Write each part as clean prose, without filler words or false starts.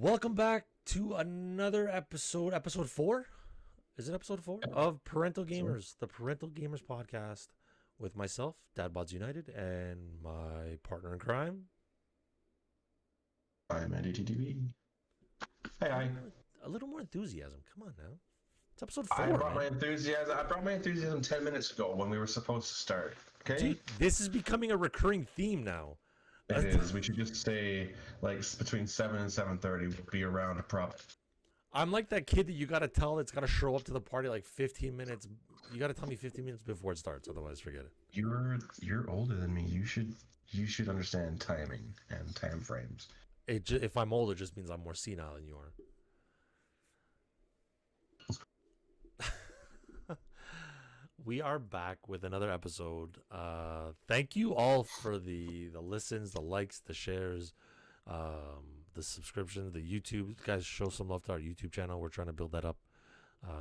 Welcome back to another episode 4? Is it episode 4? Of Parental Gamers, the Parental Gamers podcast with myself, Dadbods United, and my partner in crime. I'm Andy TTV. Hey. A little more enthusiasm. Come on now. It's episode 4. I brought my enthusiasm 10 minutes ago when we were supposed to start. Okay? Dude, this is becoming a recurring theme now. It is. We should just say like between 7 and 7:30 we'll be around a prop. I'm like that kid that you gotta tell that's gotta show up to the party like 15 minutes. You gotta tell me 15 minutes before it starts, otherwise forget it. You're older than me. You should understand timing and time frames. If I'm older, it just means I'm more senile than you are. We are back with another episode. Thank you all for the listens, the likes, the shares, the subscriptions, the YouTube. You guys, show some love to our YouTube channel. We're trying to build that up.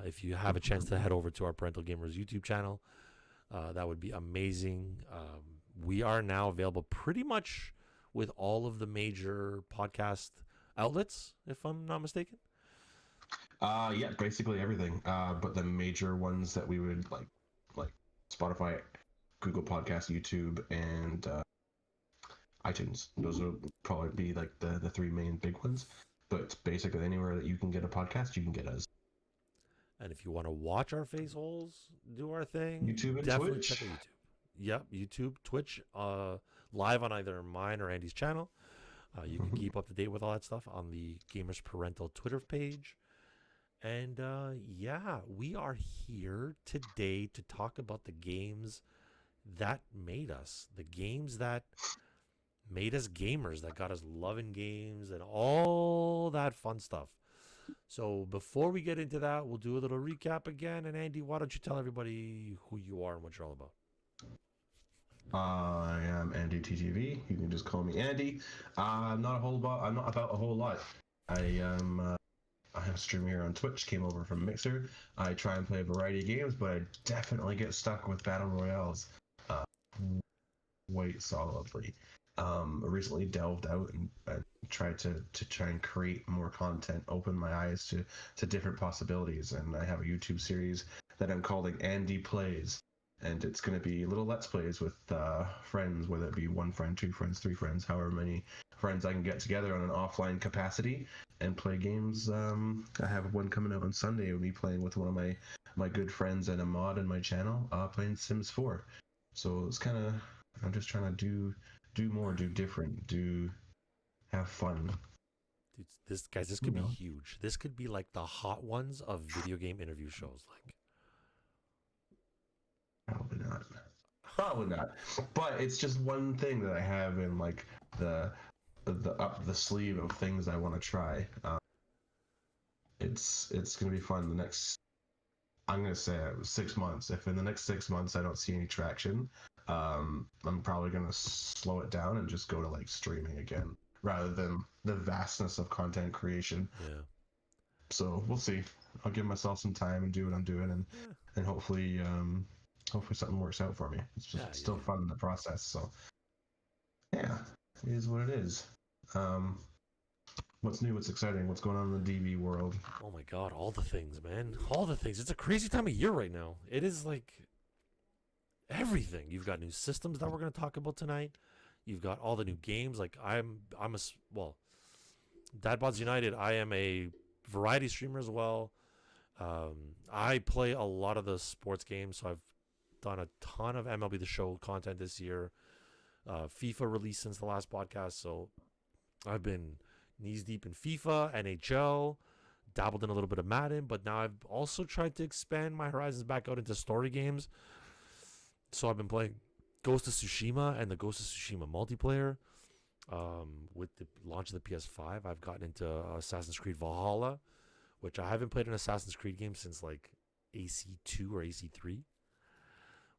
If you have a chance to head over to our Parental Gamers YouTube channel, that would be amazing. We are now available pretty much with all of the major podcast outlets, if I'm not mistaken. Yeah, basically everything. But the major ones that we would like Spotify, Google Podcasts, YouTube, and iTunes. Those would probably be like the three main big ones. But basically anywhere that you can get a podcast, you can get us. And if you want to watch our face holes do our thing, YouTube and definitely Twitch. check out YouTube. Yep, YouTube, Twitch, live on either mine or Andy's channel. You can keep up to date with all that stuff on the Gamers Parental Twitter page. And yeah, we are here today to talk about the games that made us, the games that made us gamers, that got us loving games and all that fun stuff. So before we get into that, we'll do a little recap again. And Andy, why don't you tell everybody who you are and what you're all about? I am Andy TTV. You can just call me Andy. I'm not about a whole lot. I have a stream here on Twitch, came over from Mixer. I try and play a variety of games, but I definitely get stuck with Battle Royales quite solidly. I recently delved out and tried to try and create more content, open my eyes to different possibilities, and I have a YouTube series that I'm calling Andy Plays. And it's going to be little Let's Plays with friends, whether it be one friend, two friends, three friends, however many friends I can get together on an offline capacity and play games. I have one coming out on Sunday with me playing with one of my good friends and a mod in my channel, playing Sims 4. So it's kind of, I'm just trying to do more, do different, have fun. Dude, this could be huge. This could be like the hot ones of video game interview shows. Like, Probably not. But it's just one thing that I have in like the up the sleeve of things I want to try. It's gonna be fun. I'm gonna say 6 months. If in the next 6 months I don't see any traction, I'm probably gonna slow it down and just go to like streaming again rather than the vastness of content creation. yeah. So we'll see. I'll give myself some time and do what I'm doing, and hopefully something works out for me. It's just still fun in the process. So yeah, it is what it is. What's new? What's exciting? What's going on in the DB world? Oh my God, all the things, man. All the things. It's a crazy time of year right now. It is like everything. You've got new systems that we're going to talk about tonight. You've got all the new games. Like Dadbods United, I am a variety streamer as well. I play a lot of the sports games, so I've done a ton of MLB The Show content this year. FIFA released since the last podcast, so I've been knees deep in FIFA, NHL, dabbled in a little bit of Madden, but now I've also tried to expand my horizons back out into story games. So I've been playing Ghost of Tsushima and the Ghost of Tsushima multiplayer. With the launch of the PS5, I've gotten into Assassin's Creed Valhalla, which I haven't played an Assassin's Creed game since like AC2 or AC3,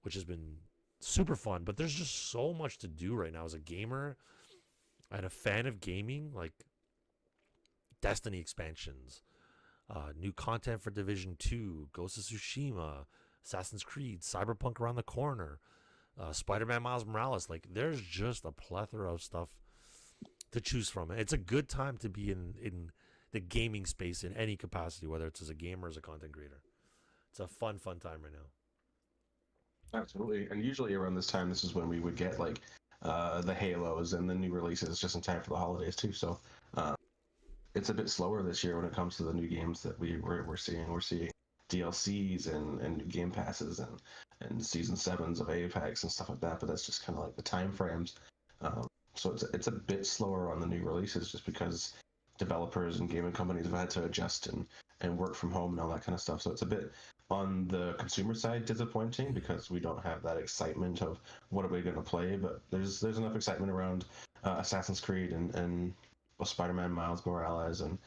which has been super fun. But there's just so much to do right now as a gamer and a fan of gaming, like Destiny expansions, new content for Division 2, Ghost of Tsushima, Assassin's Creed, Cyberpunk around the corner, Spider-Man Miles Morales. Like, there's just a plethora of stuff to choose from. It's a good time to be in the gaming space in any capacity, whether it's as a gamer or as a content creator. It's a fun time right now. Absolutely. And usually around this time, this is when we would get like the Halos and the new releases just in time for the holidays too. So uh, it's a bit slower this year when it comes to the new games that we're seeing. We're seeing DLCs and new game passes and season sevens of Apex and stuff like that. But that's just kind of like the time frames. So it's a bit slower on the new releases just because developers and gaming companies have had to adjust and work from home and all that kind of stuff. So it's a bit on the consumer side disappointing because we don't have that excitement of what are we going to play. But there's enough excitement around Assassin's Creed and well, Spider-Man Miles Morales and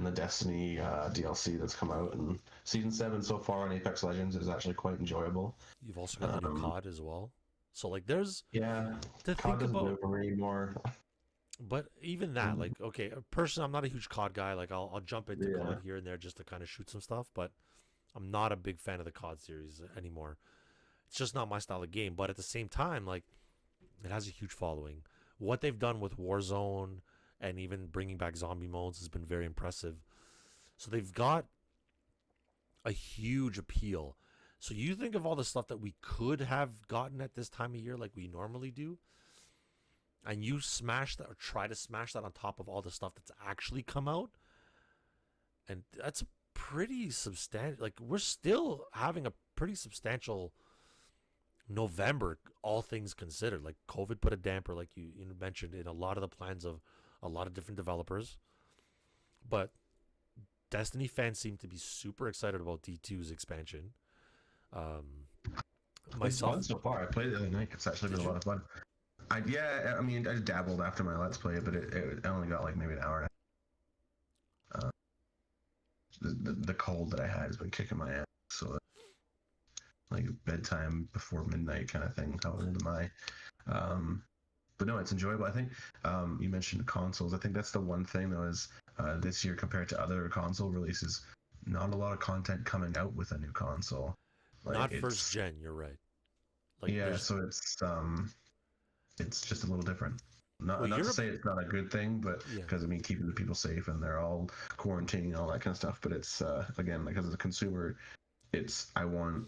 the Destiny DLC that's come out, and season 7 so far on Apex Legends is actually quite enjoyable. You've also got the new COD as well. So like there's Yeah, to COD think doesn't about. do it for me anymore. But even that, like, okay, personally, I'm not a huge COD guy. Like, I'll jump into Yeah. COD here and there just to kind of shoot some stuff, but I'm not a big fan of the COD series anymore. It's just not my style of game. But at the same time, like, it has a huge following. What they've done with Warzone and even bringing back zombie modes has been very impressive. So they've got a huge appeal. So you think of all the stuff that we could have gotten at this time of year, like we normally do, and you smash that or try to smash that on top of all the stuff that's actually come out, and that's a pretty substantial. Like we're still having a pretty substantial November, all things considered. Like COVID put a damper, like you mentioned, in a lot of the plans of a lot of different developers. But Destiny fans seem to be super excited about D2's expansion. It's fun Myself, so far. I played it the other night. It's actually been did a you? lot of fun. I mean, I dabbled after my Let's Play, but it only got like maybe an hour and a half. The cold that I had has been kicking my ass. So, like bedtime before midnight kind of thing. How old am I? But no, it's enjoyable. I think you mentioned consoles. I think that's the one thing though is this year compared to other console releases, not a lot of content coming out with a new console. Like Not first it's gen. You're right. Like yeah, there's so it's just a little different. well, Not to say it's not a good thing, but yeah. because I mean keeping the people safe and they're all quarantining and all that kind of stuff. But it's again, like as a consumer, it's I want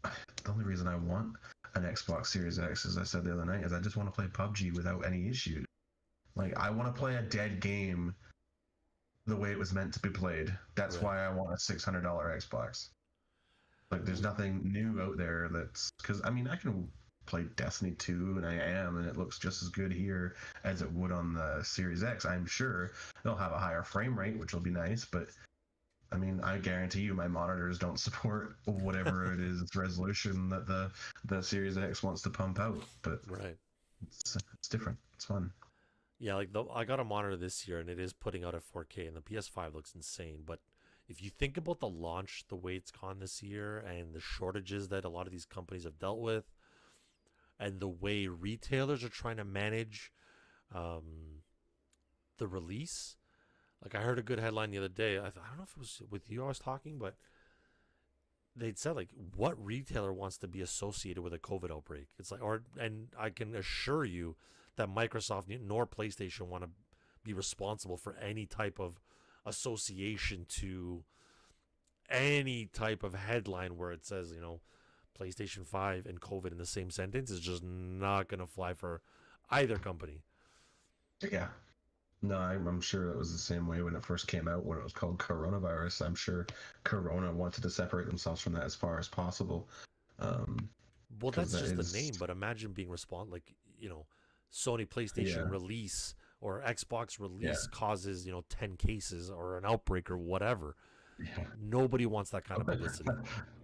the only reason I want an Xbox Series X, as I said the other night, is I just want to play PUBG without any issues. Like I want to play a dead game the way it was meant to be played. That's Right. why I want a $600 Xbox. Like there's nothing new out there that's because I mean I can play Destiny 2 and I am and it looks just as good here as it would on the Series X. I'm sure they'll have a higher frame rate, which will be nice, but I mean, I guarantee you my monitors don't support whatever it is resolution that the Series X wants to pump out, but Right. it's different. It's fun. Yeah, like I got a monitor this year and it is putting out at 4K and the PS5 looks insane, but if you think about the launch, the way it's gone this year and the shortages that a lot of these companies have dealt with and the way retailers are trying to manage the release, like I heard a good headline the other day. I don't know if it was with you I was talking, but they'd said like what retailer wants to be associated with a COVID outbreak? It's like, or and I can assure you that Microsoft nor PlayStation want to be responsible for any type of association to any type of headline where it says, PlayStation 5 and COVID in the same sentence is just not going to fly for either company. Yeah. No, I'm sure it was the same way when it first came out, when it was called coronavirus. I'm sure Corona wanted to separate themselves from that as far as possible. Well, Because that's that just the is, name, but imagine being like, Sony PlayStation yeah, release or Xbox yeah, release causes, 10 cases or an outbreak or whatever. yeah. Nobody wants that kind of publicity.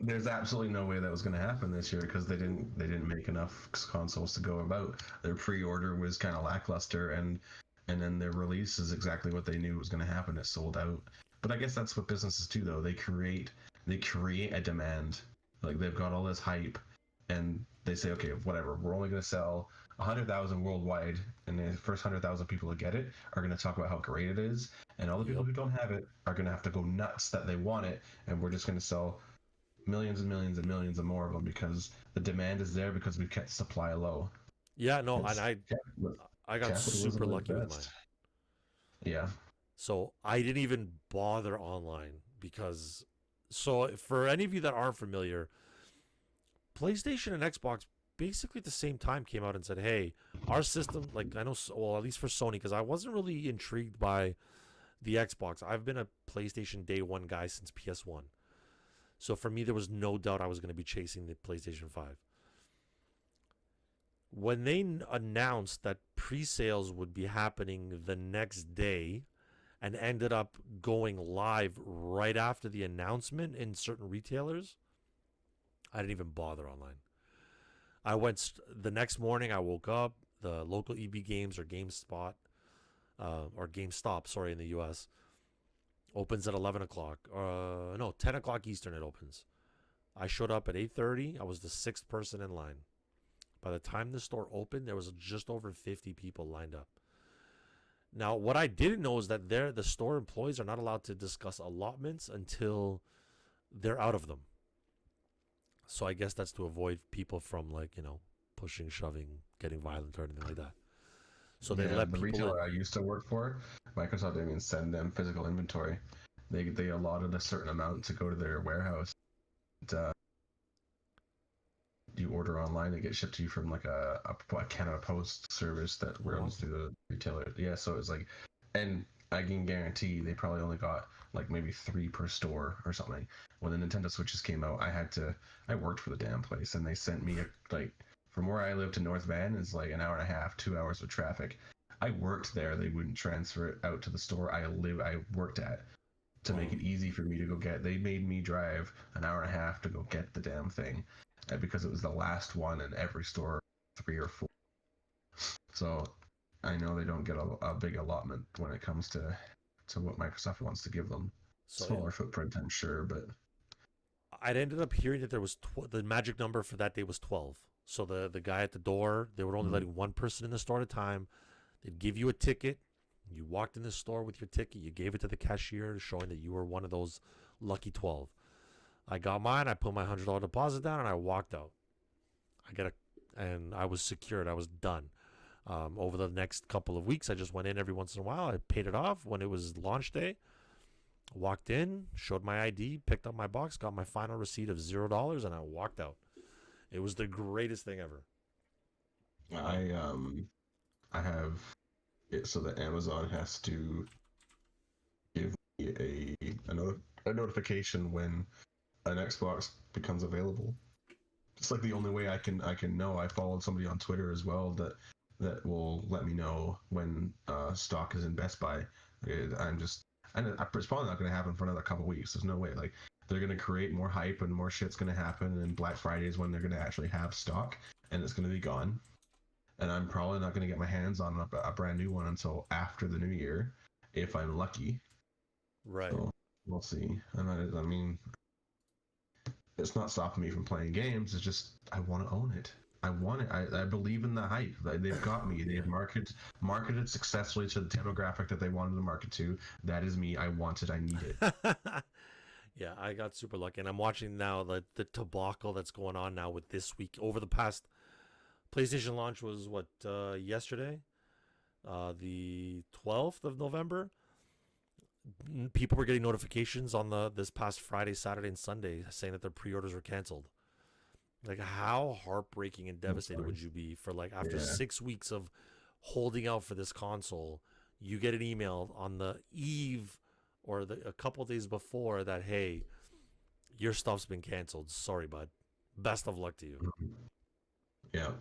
There's absolutely no way that was going to happen this year because they didn't make enough consoles to go about. Their pre-order was kind of lackluster, and then their release is exactly what they knew was going to happen. It sold out. But I guess that's what businesses do, though. They create a demand. Like they've got all this hype, and they say, okay, whatever. We're only going to sell 100,000 worldwide, and the first 100,000 people to get it are going to talk about how great it is, and all the people Yep. who don't have it are going to have to go nuts that they want it, and we're just going to sell millions and millions and millions of more of them because the demand is there because we've kept supply low. Yeah, no, and It's I got capitalism super at its lucky with mine. best. Yeah. So I didn't even bother online because. So for any of you that aren't familiar, PlayStation and Xbox basically at the same time came out and said, "Hey, our system, like I know, well at least for Sony, because I wasn't really intrigued by the Xbox. I've been a PlayStation day one guy since PS1, so for me there was no doubt I was going to be chasing the PlayStation 5. When they announced that pre-sales would be happening the next day and ended up going live right after the announcement in certain retailers, I didn't even bother online. I went the next morning. I woke up. The local EB Games or GameSpot or GameStop, sorry, in the U.S. opens at 11 o'clock. No, 10 o'clock Eastern. It opens. I showed up at 8:30. I was the sixth person in line. By the time the store opened, there was just over 50 people lined up. Now, what I didn't know is that the store employees are not allowed to discuss allotments until they're out of them. So I guess that's to avoid people from like, pushing, shoving, getting violent or anything like that. So they Yeah, let the people in. retailer I used to work for, Microsoft didn't even send them physical inventory. They allotted a certain amount to go to their warehouse. And, you order online, they get shipped to you from like a Canada Post service that Oh, wow. runs through the retailer. Yeah, so it's like, and I can guarantee they probably only got like maybe 3 per store or something. When the Nintendo Switches came out, I worked for the damn place, and they sent me like from where I live to North Van is like an hour and a half, 2 hours of traffic. I worked there. They wouldn't transfer it out to the store I worked at to make Wow. it easy for me to go get. They made me drive an hour and a half to go get the damn thing because it was the last one in every store, 3 or 4. So I know they don't get a big allotment when it comes to what Microsoft wants to give them. So Smaller footprint, I'm sure, but I'd ended up hearing that there was the magic number for that day was 12. So the guy at the door, they were only letting one person in the store at a time. They'd give you a ticket. You walked in the store with your ticket. You gave it to the cashier, showing that you were one of those lucky 12. I got mine. I put my $100 deposit down, and I walked out. And I was secured. I was done. Over the next couple of weeks, I just went in every once in a while. I paid it off when it was launch day. Walked in, showed my ID, picked up my box, got my final receipt of $0, and I walked out. It was the greatest thing ever. I I have it so that Amazon has to give me a notification when an Xbox becomes available. It's like the only way I can know. I followed somebody on Twitter as well that will let me know when stock is in Best Buy. I'm just, and it's probably not going to happen for another couple weeks. There's no way. Like they're going to create more hype and more shit's going to happen. And Black Friday is when they're going to actually have stock, and it's going to be gone. And I'm probably not going to get my hands on a brand new one until after the new year, if I'm lucky. Right. So we'll see. I mean, it's not stopping me from playing games. It's just I want to own it. I want it. I believe in the hype. They've got me. Yeah. They've marketed successfully to the demographic that they wanted to market to. That is me. I want it. I need it. Yeah, I got super lucky, and I'm watching now the debacle that's going on now with this week. Over the past PlayStation launch was what yesterday, the 12th of November. People were getting notifications on the this past Friday, Saturday, and Sunday saying that their pre-orders were canceled. Like, how heartbreaking and devastated would you be for like after Yeah. 6 weeks of holding out for this console, you get an email on the eve or a couple days before that, hey, your stuff's been canceled. Sorry, bud. Best of luck to you. Yeah.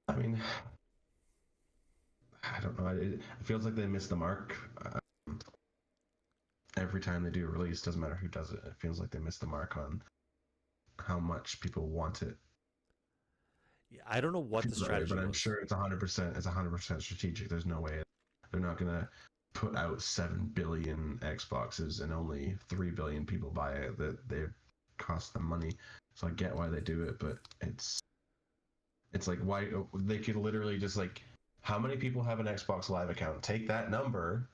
I mean, I don't know. It feels like they missed the mark. Every time they do a release, doesn't matter who does it. It feels like they missed the mark on how much people want it. Yeah, I don't know what the strategy But I'm was. sure it's 100%. It's 100% strategic. There's no way they're not gonna put out 7 billion Xboxes and only 3 billion people buy it. That they cost them money. So I get why they do it, but it's like why they could literally just like how many people have an Xbox Live account? Take that number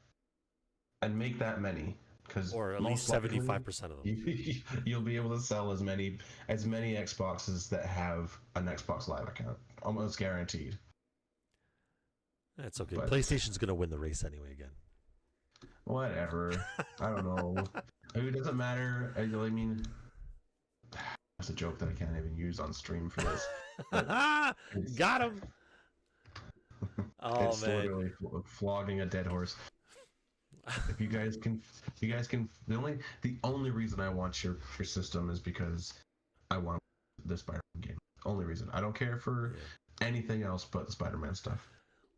and make that many because Or at least most likely 75% of them. you'll be able to sell as many Xboxes that have an Xbox Live account, almost guaranteed. It's okay. But PlayStation's going to win the race anyway again. Whatever. I don't know. It doesn't matter. I mean, that's a joke that I can't even use on stream for this. But it's Got him. Oh it's man. literally flogging a dead horse. If you guys can. The only reason I want your system is because I want the Spider-Man game. Only reason. I don't care for Yeah. anything else but the Spider-Man stuff.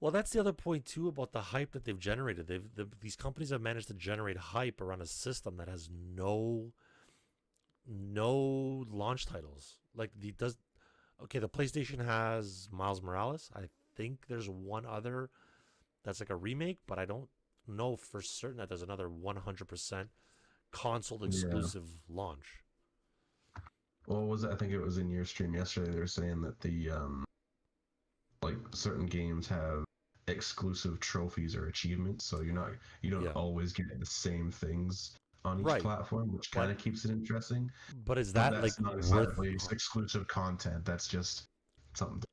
Well, that's the other point too about the hype that they've generated. These companies have managed to generate hype around a system that has no launch titles. Like the does okay, the PlayStation has Miles Morales. I think there's one other that's like a remake, but I don't know for certain that there's another 100% console Yeah. exclusive launch. Well, was it? I think it was in your stream yesterday. They were saying that the like certain games have exclusive trophies or achievements, so you don't Yeah. always get the same things on each Right. platform, which kind But of keeps it interesting. but is But that like that's not worth exactly exclusive content. That's just something.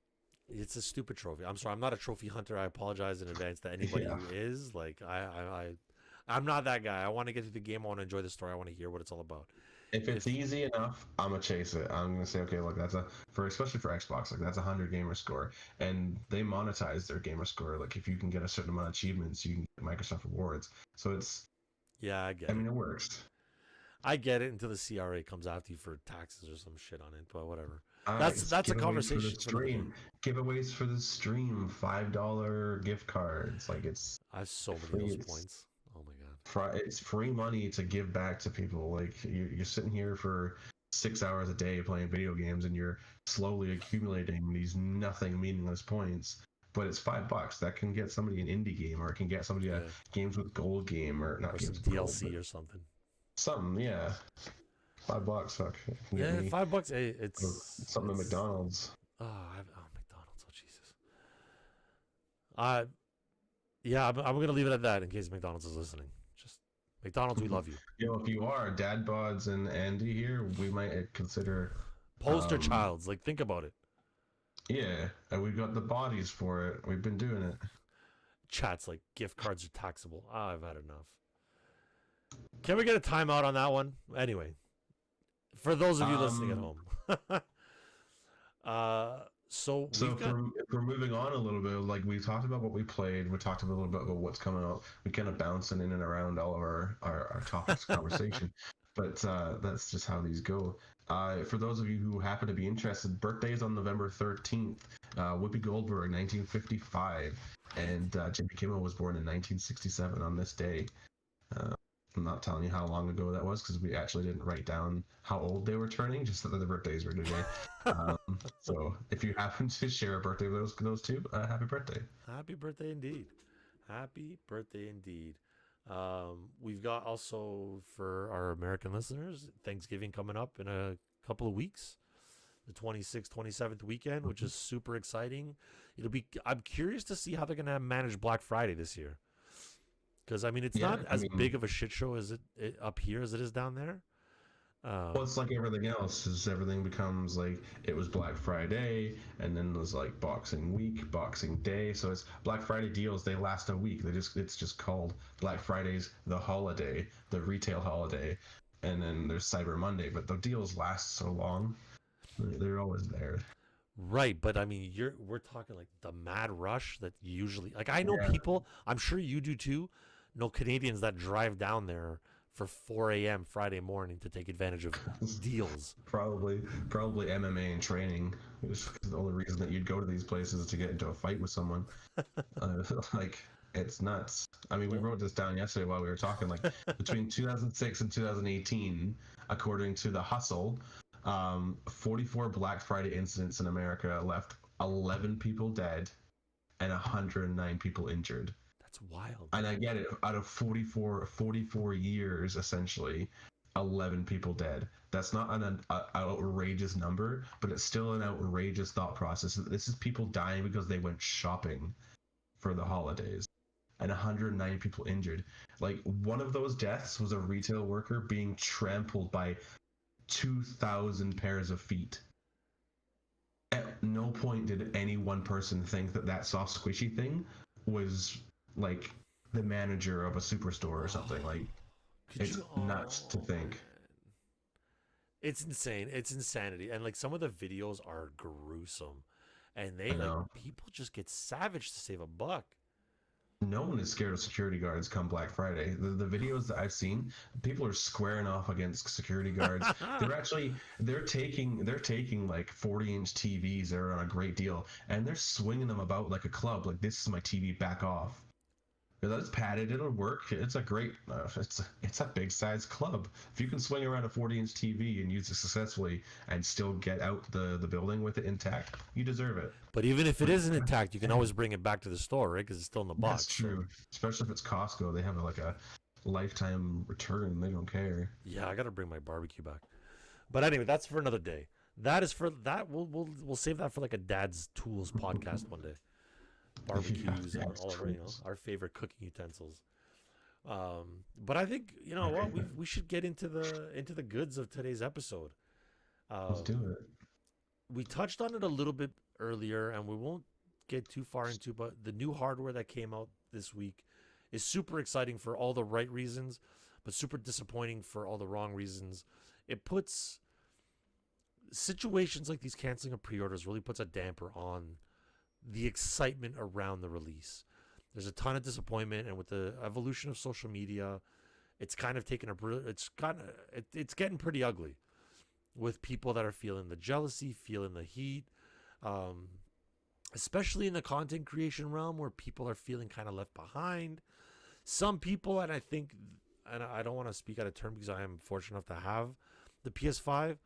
it's a stupid trophy. I'm sorry, I'm not a trophy hunter. I apologize in advance to anybody Yeah. who is. Like I'm not that guy. I want to get through the game. I want to enjoy the story. I want to hear what it's all about. If it's If easy enough, I'm gonna chase it. I'm gonna say, okay, look, that's a for especially for Xbox, like that's 100 gamer score, and they monetize their gamer score. Like if you can get a certain amount of achievements, you can get Microsoft rewards. So it's, yeah, I I get it. mean, it works. I get it until the CRA comes after you for taxes or some shit on it. But whatever. All right, That's it's that's a giveaways for the conversation for another day. stream. Giveaways for the stream. $5 gift cards. Like it's I have so many of free. those It's points. Oh my god. it's free money to give back to people. Like you're sitting here for 6 hours a day playing video games, and you're slowly accumulating these nothing meaningless points. But it's $5 that can get somebody an indie game, or it can get somebody a Yeah. games with gold game, or not Or some games with gold, but DLC or something. something. Yeah, $5. Fuck, it can get Yeah, me $5. Hey, it's something at it's. McDonald's. Oh, McDonald's. Oh Jesus. Uh yeah, I'm gonna leave it at that in case McDonald's is listening. Just McDonald's, we love you. If you are Dad Bods and Andy here, we might consider. Poster childs, like think about it. Yeah, and we've got the bodies for it. We've been doing it. Chats like gift cards are taxable. I've had enough. Can we get a timeout on that one? Anyway, for those of you listening at Um, home. So so we've got if we're moving on a little bit, like we talked about what we played, we talked a little bit about what's coming up. We kind of bouncing in and around all of our topics of conversation, but that's just how these go. For those of you who happen to be interested, birthdays on November 13th. Whoopi Goldberg, 1955, and Jimmy Kimmel was born in 1967 on this day. Uh, I'm not telling you how long ago that was because we actually didn't write down how old they were turning, just that the birthdays were today. Um, so if you happen to share a birthday with those two, happy birthday. happy birthday indeed. Happy birthday indeed. We've got also for our American listeners, Thanksgiving coming up in a couple of weeks. The 26th, 27th weekend, which is super exciting. I'm curious to see how they're going to manage Black Friday this year. Because, I mean, it's Yeah, not I as mean, big of a shit show as it up here as it is down there. well, it's like everything else. Is everything becomes like it was Black Friday, and then there's like Boxing Week, Boxing Day. So it's Black Friday deals. They last a week. It's just called Black Friday's the holiday, the retail holiday, and then there's Cyber Monday. But the deals last so long. They're always there. Right, but I mean, we're talking like the mad rush that usually like I know Yeah, people, I'm sure you do too, know Canadians that drive down there for 4 a.m. Friday morning to take advantage of deals. probably MMA and training. Is the only reason that you'd go to these places is to get into a fight with someone. Like it's nuts. I mean, we Well, wrote this down yesterday while we were talking. Like between 2006 and 2018, according to the Hustle, 44 Black Friday incidents in America left 11 people dead and 109 people injured. that's wild. And I get it. Out of 44 years, essentially, 11 people dead. That's not an outrageous number, but it's still an outrageous thought process. This is people dying because they went shopping for the holidays, and 109 people injured. Like one of those deaths was a retail worker being trampled by 2,000 pairs of feet. At no point did any one person think that soft squishy thing was like the manager of a superstore or something. Like, Could it's you? nuts to Oh think. man, it's insane. It's insanity, and like some of the videos are gruesome, and I they like know. people just get savage to save a buck. No one is scared of security guards come Black Friday. The videos that I've seen, people are squaring off against security guards. They're taking like 40-inch TVs that are on a great deal, and they're swinging them about like a club. Like, this is my TV, back off. That's padded. It'll work. It's a great. It's a big size club. If you can swing around a 40-inch TV and use it successfully and still get out the building with it intact, you deserve it. But even if it But isn't God intact, you can damn, always bring it back to the store, right? Because it's still in the that's box. So true. Especially if it's Costco, they have like a lifetime return. They don't care. yeah, I gotta bring my barbecue back. But anyway, that's for another day. That is for that. We'll save that for like a dad's tools podcast one day. Yeah, Barbecues and that's all of our, tools. our favorite cooking utensils. But I think you know what we should get into the goods of today's episode. Let's Um, do it. we touched on it a little bit earlier, and we won't get too far into. But the new hardware that came out this week is super exciting for all the right reasons, but super disappointing for all the wrong reasons. It puts situations like these canceling of pre-orders really puts a damper on the excitement around the release. There's a ton of disappointment, and with the evolution of social media, it's kind of taken a it's getting pretty ugly with people that are feeling the jealousy, feeling the heat, um, especially in the content creation realm where people are feeling kind of left behind. Some people, and I think, and I don't want to speak out of turn because I am fortunate enough to have the PS5.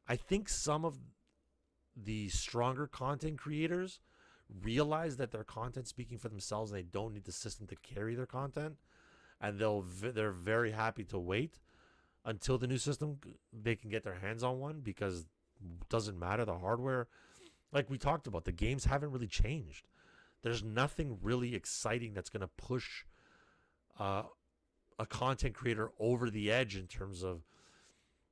I think some of the stronger content creators realize that their content's speaking for themselves and they don't need the system to carry their content, and they're very happy to wait until the new system they can get their hands on one, because it doesn't matter the hardware, like we talked about, the games haven't really changed. There's nothing really exciting that's going to push uh, a content creator over the edge in terms of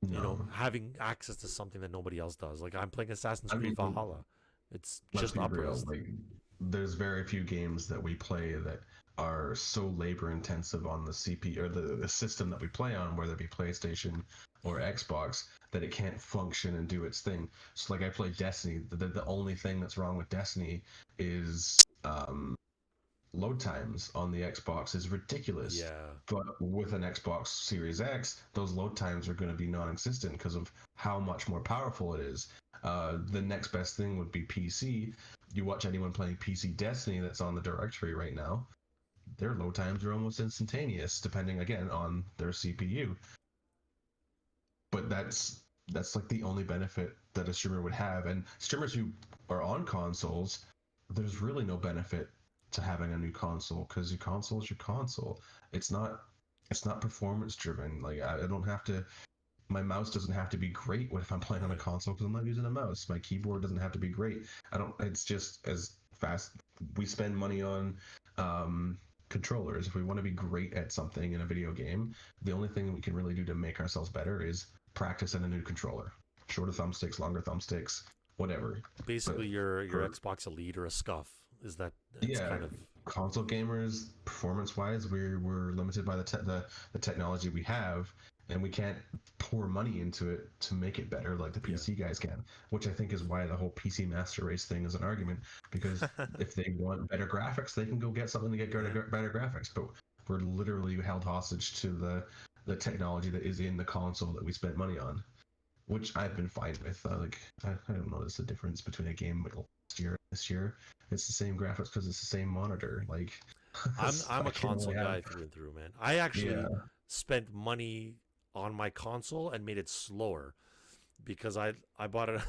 No, having access to something that nobody else does. Like I'm playing Assassin's I Creed mean, Valhalla. It's let's just be real. uplist. Like, there's very few games that we play that are so labor intensive on the CPU or the system that we play on, whether it be PlayStation or Xbox, that it can't function and do its thing. So, like, I play Destiny. The only thing that's wrong with Destiny is load times on the Xbox is ridiculous. Yeah, But with an Xbox Series X, those load times are going to be non-existent because of how much more powerful it is. The next best thing would be PC. You watch anyone playing PC Destiny that's on the directory right now, their load times are almost instantaneous, depending again on their CPU. But that's like the only benefit that a streamer would have. And streamers who are on consoles, there's really no benefit to having a new console because your console is your console. It's not it's not performance driven. Like, I don't have to. My mouse doesn't have to be great if I'm playing on a right. console because I'm not using a mouse. My keyboard doesn't have to be great. I don't. It's just as fast. We spend money on controllers. If we want to be great at something in a video game, the only thing we can really do to make ourselves better is practice in a new controller. Shorter thumbsticks, longer thumbsticks, whatever. But Basically, your for Xbox Elite or a Scuff is that it's yeah, kind of console gamers, performance wise, we're limited by the technology we have, and we can't pour money into it to make it better like the yeah. PC guys can. Which I think is why the whole PC master race thing is an argument, because if they want better graphics, they can go get something to get Yeah. better graphics. But we're literally held hostage to the technology that is in the console that we spent money on, which I've been fine with. I don't notice the difference between a game like last year and this year. It's the same graphics because it's the same monitor. Like, I'm I a can console only have. guy through and through, man. I Yeah, actually spent money on my console and made it slower because I bought it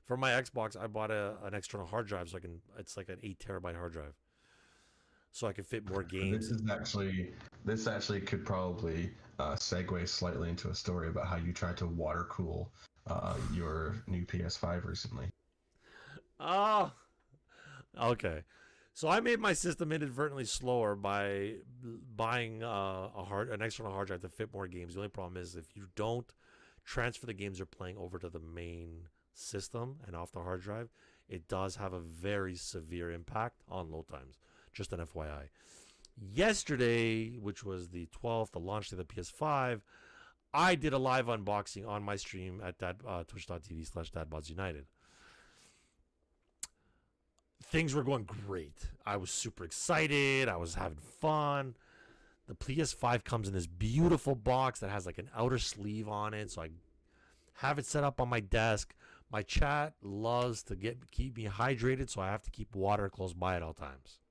for my Xbox. I bought an external hard drive so I can. It's like an 8 terabyte hard drive, so I can fit more this games. is actually this actually could probably segue slightly into a story about how you tried to water cool your new PS5 recently. Oh, okay. So I made my system inadvertently slower by buying an external hard drive to fit more games. The only problem is if you don't transfer the games you're playing over to the main system and off the hard drive, it does have a very severe impact on load times. Just an FYI. Yesterday, which was the 12th, the launch of the PS5, I did a live unboxing on my stream at twitch.tv/DadBodsUnited. Things were going great. I was super excited. I was having fun. The PS5 comes in this beautiful box that has like an outer sleeve on it, so I have it set up on my desk. My chat loves to keep me hydrated, so I have to keep water close by at all times.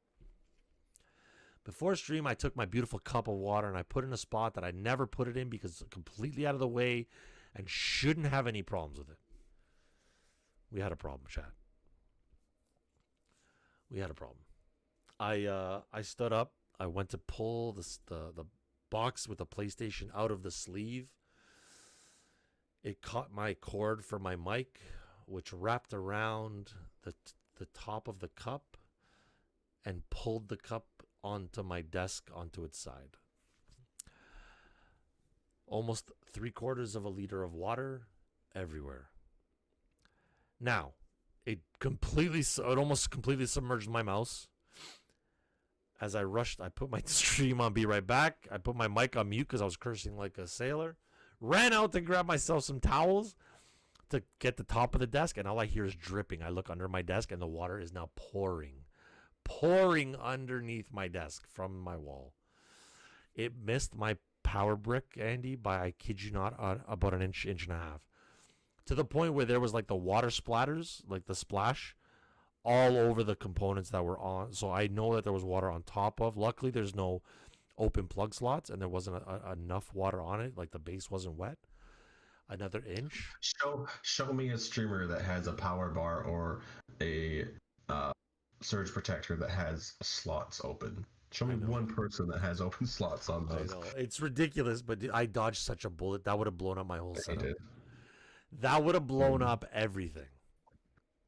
Before stream, I took my beautiful cup of water and I put it in a spot that I never put it in because it's completely out of the way and shouldn't have any problems with it. We had a problem, chat. We had a problem. I stood up. I went to pull the box with the PlayStation out of the sleeve. It caught my cord for my mic, which wrapped around the top of the cup and pulled the cup onto my desk onto its side. Almost 3/4 of a liter of water everywhere. Now, it almost completely submerged my mouse. As I rushed, I put my stream on Be Right Back. I put my mic on mute because I was cursing like a sailor. Ran out to grab myself some towels to get the top of the desk, and all I hear is dripping. I look under my desk, and the water is now pouring underneath my desk from my wall. It missed my power brick, Andy, by, I kid you not, about an inch and a half. To the point where there was like the water splatters, like the splash, all over the components that were on. So I know that there was water on top of. Luckily, there's no open plug slots, and there wasn't enough water on it. Like the base wasn't wet. Another inch. Show me a streamer that has a power bar or a surge protector that has slots open. Show me one person that has open slots on those. I know. It's ridiculous, but I dodged such a bullet. That would have blown up my whole setup. That would have blown up everything.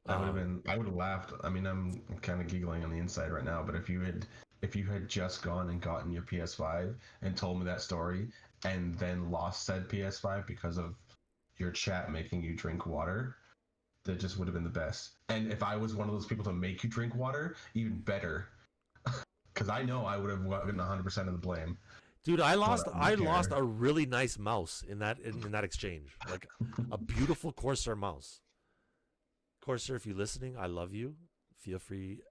I would have laughed. I mean, I'm kind of giggling on the inside right now, but if you had just gone and gotten your PS5 and told me that story and then lost said PS5 because of your chat making you drink water, that just would have been the best. And if I was one of those people to make you drink water, even better. Because I know I would have gotten 100% of the blame. Dude, I lost a really nice mouse in that exchange. Like a beautiful Corsair mouse. Corsair, if you're listening, I love you. Feel free,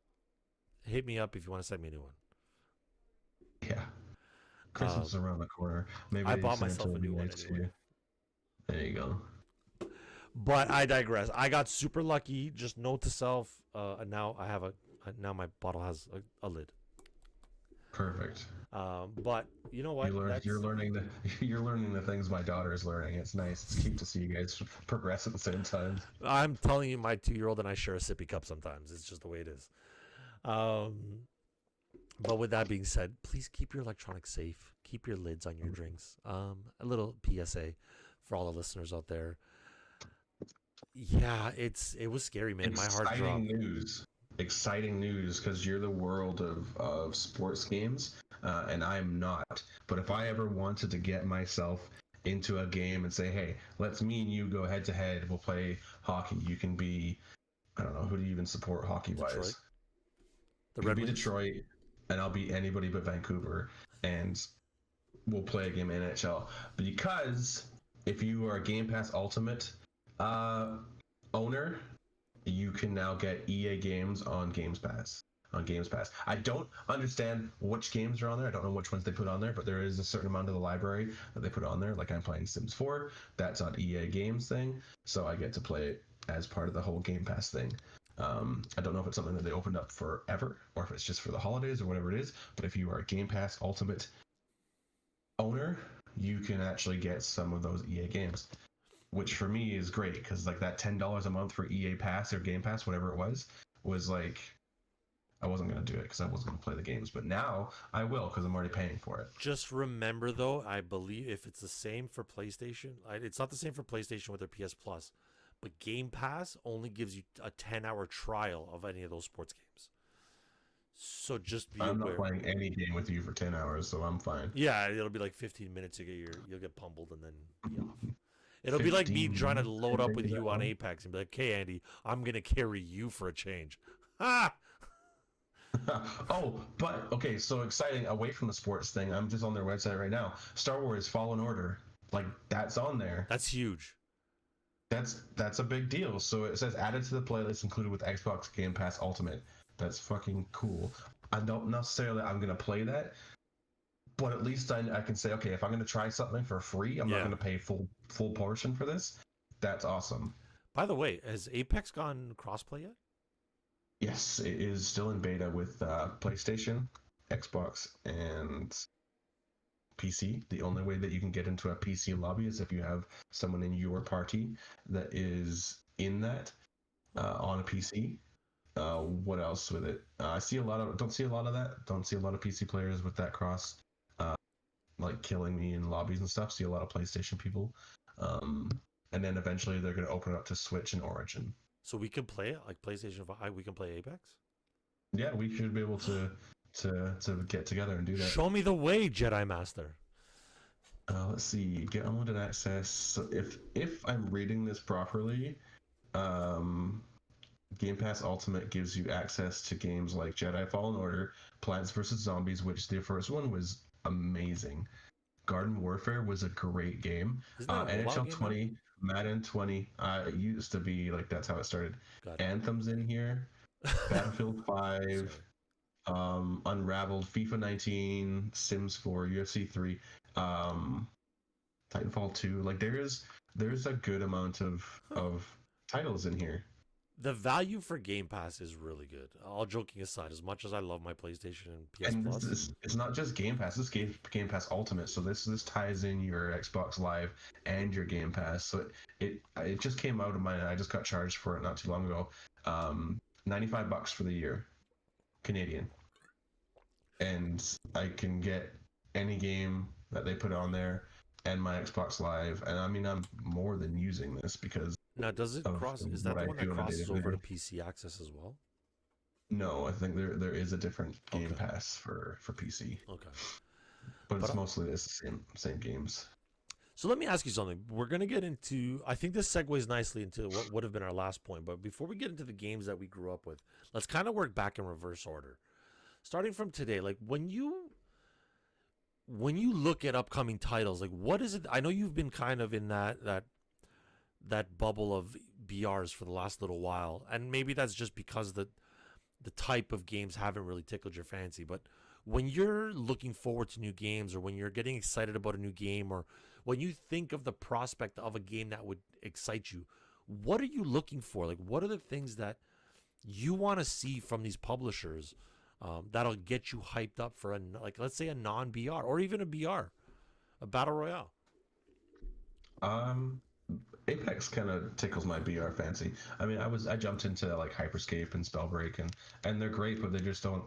hit me up if you want to send me a new one. Yeah. Christmas is around the corner. Maybe I bought myself a new one anyway. There you go. But I digress. I got super lucky. Just note to self. And now I have now my bottle has a lid. Perfect. But you know what? You're learning the things my daughter is learning. It's nice. It's cute to see you guys progress at the same time. I'm telling you, my 2-year-old and I share a sippy cup sometimes. It's just the way it is. But with that being said, please keep your electronics safe. Keep your lids on your drinks. A little PSA for all the listeners out there. Yeah, it was scary, man. My heart dropped. Exciting news, because you're the world of sports games, and I'm not. But if I ever wanted to get myself into a game and say, hey, let's me and you go head to head, we'll play hockey. You can be, I don't know, who do you even support hockey-wise? Detroit. You be Detroit, and I'll be anybody but Vancouver, and we'll play a game in NHL. Because if you are a Game Pass Ultimate owner, you can now get EA games on Games Pass. I don't understand which games are on there. I don't know which ones they put on there, but there is a certain amount of the library that they put on there. Like I'm playing Sims 4. That's on EA Games thing. So I get to play it as part of the whole Game Pass thing. I don't know if it's something that they opened up forever or if it's just for the holidays or whatever it is. But if you are a Game Pass Ultimate owner, you can actually get some of those EA games. Which for me is great, because like that $10 a month for EA Pass or Game Pass, whatever it was like, I wasn't going to do it because I wasn't going to play the games. But now I will, because I'm already paying for it. Just remember, though, I believe if it's the same for PlayStation, it's not the same for PlayStation with their PS Plus, but Game Pass only gives you a 10-hour trial of any of those sports games. So just be aware. I'm not playing any game with you for 10 hours, so I'm fine. Yeah, it'll be like 15 minutes. You'll get pummeled and then be off. It'll be like me trying to load up with you on Apex and be like, "Okay, Andy, I'm gonna carry you for a change." Ha! Oh, but okay, so exciting. Away from the sports thing, I'm just on their website right now. Star Wars Fallen Order, like that's on there. That's huge. That's a big deal. So it says added to the playlist, included with Xbox Game Pass Ultimate. That's fucking cool. I don't necessarily I'm gonna play that, but at least I can say, okay, if I'm gonna try something for free, I'm not Yeah. gonna pay full portion for this. That's awesome. By the way, has Apex gone crossplay yet? Yes, it is still in beta with PlayStation, Xbox, and PC. The only way that you can get into a PC lobby is if you have someone in your party that is in that on a PC. What else with it? I see a lot of don't see a lot of that. Don't see a lot of PC players with that cross, uh, like killing me in lobbies and stuff. See a lot of PlayStation people, um, and then eventually they're going to open it up to Switch and Origin. So we can play it like PlayStation 5. We can play Apex. Yeah, we should be able to get together and do that. Show me the way, Jedi Master. Let's see. Get unlimited access. So if I'm reading this properly, um, Game Pass Ultimate gives you access to games like Jedi Fallen Order, Plants vs Zombies, which the first one was amazing. Garden Warfare was a great game. Isn't that a mobile NHL game now? 20, Madden 20. It used to be like that's how it started. Got Anthem's in here. it. Battlefield 5. Sorry. Unraveled, FIFA 19, Sims 4, UFC 3, um, Titanfall 2. Like there's a good amount Huh. of titles in here. The value for Game Pass is really good. All joking aside, as much as I love my PlayStation and PS And Plus, it's not just Game Pass. This Game Pass Ultimate. So this ties in your Xbox Live and your Game Pass. So it just came out of mine. I just got charged for it not too long ago. $95 for the year, Canadian, and I can get any game that they put on there and my Xbox Live. And I mean, I'm more than using this because now does it of cross? Is what that the I one that do on a crosses day-to-day. over to PC access as well? No, I think there is a different Game Okay, Pass for PC, okay. but But it's mostly the same games. so let me ask you something. We're gonna get into. I think this segues nicely into what would have been our last point. But before we get into the games that we grew up with, let's kind of work back in reverse order, starting from today. Like when you look at upcoming titles, like what is it? I know you've been kind of in that bubble of BRs for the last little while, and maybe that's just because the type of games haven't really tickled your fancy. But when you're looking forward to new games, or when you're getting excited about a new game, or when you think of the prospect of a game that would excite you, what are you looking for? Like, what are the things that you want to see from these publishers that'll get you hyped up for like, let's say a non BR or even a BR, a battle royale? Um, Apex kind of tickles my BR fancy. I mean, I jumped into like Hyperscape and Spellbreak and they're great, but they just don't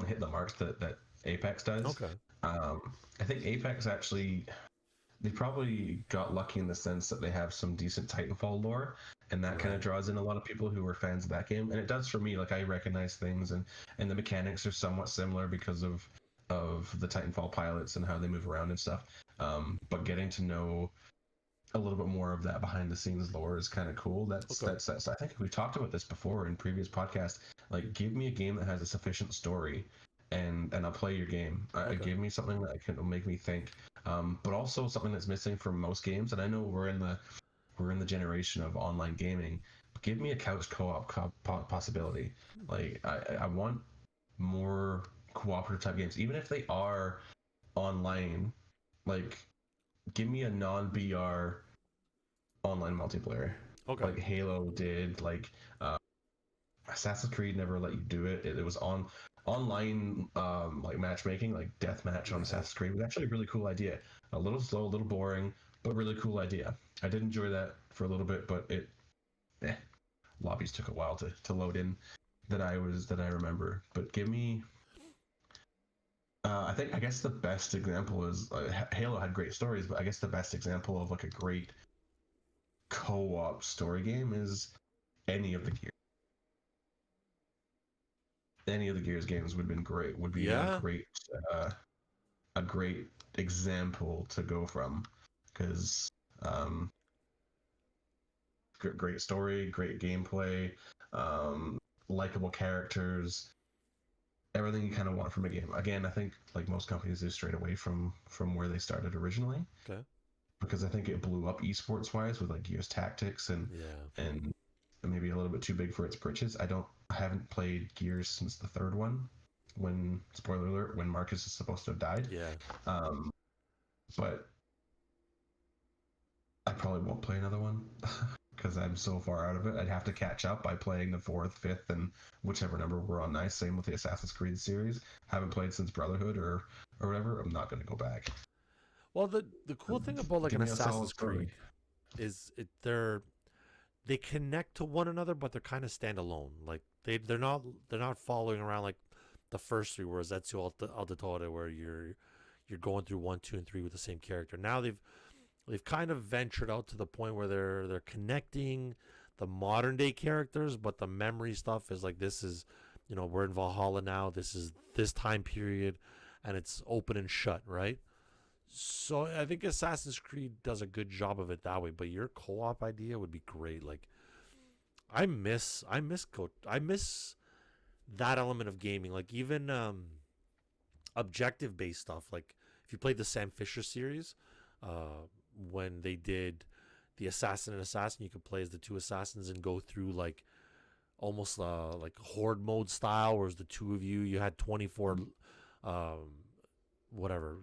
hit the marks that Apex does. Okay. I think Apex actually they probably got lucky in the sense that they have some decent Titanfall lore, and that kind of Right. draws in a lot of people who are fans of that game. And it does for me. Like I recognize things, and the mechanics are somewhat similar because of the Titanfall pilots and how they move around and stuff. But getting to know a little bit more of that behind the scenes lore is kind of cool. That's Okay. that's that's. I think we talked about this before in previous podcasts. Like, give me a game that has a sufficient story, and I'll play your game. Okay. Give me something that can make me think, but also something that's missing from most games. And I know we're in the generation of online gaming. But give me a couch possibility. Like I want more cooperative type games, even if they are online. Like, give me a non BR online multiplayer, Okay. like Halo did. Like Assassin's Creed never let you do it. It was on online, like matchmaking, like deathmatch on Right. Assassin's Creed. It was actually a really cool idea. A little slow, a little boring, but really cool idea. I did enjoy that for a little bit, but eh, lobbies took a while to load in that I remember. But give me. I guess the best example is Halo had great stories, but I guess the best example of like a great co-op story game is any of the Gears games would have been great. Would be Yeah. uh, a great example to go from because um, great story, great gameplay, um, likable characters. everything you kind of want from a game. Again, I think like most companies, they strayed away from where they started originally, Okay. because I think it blew up esports wise with like Gears Tactics Yeah. and maybe a little bit too big for its britches. I haven't played Gears since the third one, when, spoiler alert, when Marcus is supposed to have died. Yeah. Um, but I probably won't play another one because I'm so far out of it. I'd have to catch up by playing the fourth, fifth, and whichever number we're on nice. Same with the Assassin's Creed series. Haven't played since Brotherhood or whatever. I'm not going to go back. Well, the cool thing about like Give an me a solid Assassin's story. Creed is they connect to one another, but they're kind of standalone. Like they're not following around like the first three, whereas Ezio Auditore, where you're going through 1, 2, and 3 with the same character. Now they've kind of ventured out to the point where they're connecting the modern day characters, but the memory stuff is like, this is, we're in Valhalla now. This is this time period, and it's open and shut, right? So I think Assassin's Creed does a good job of it that way. But your co-op idea would be great. Like I miss that element of gaming. Like even objective based stuff. Like if you played the Sam Fisher series, uh, when they did the assassin and assassin, you could play as the two assassins and go through like almost like horde mode style, whereas the two of you had 24 um, whatever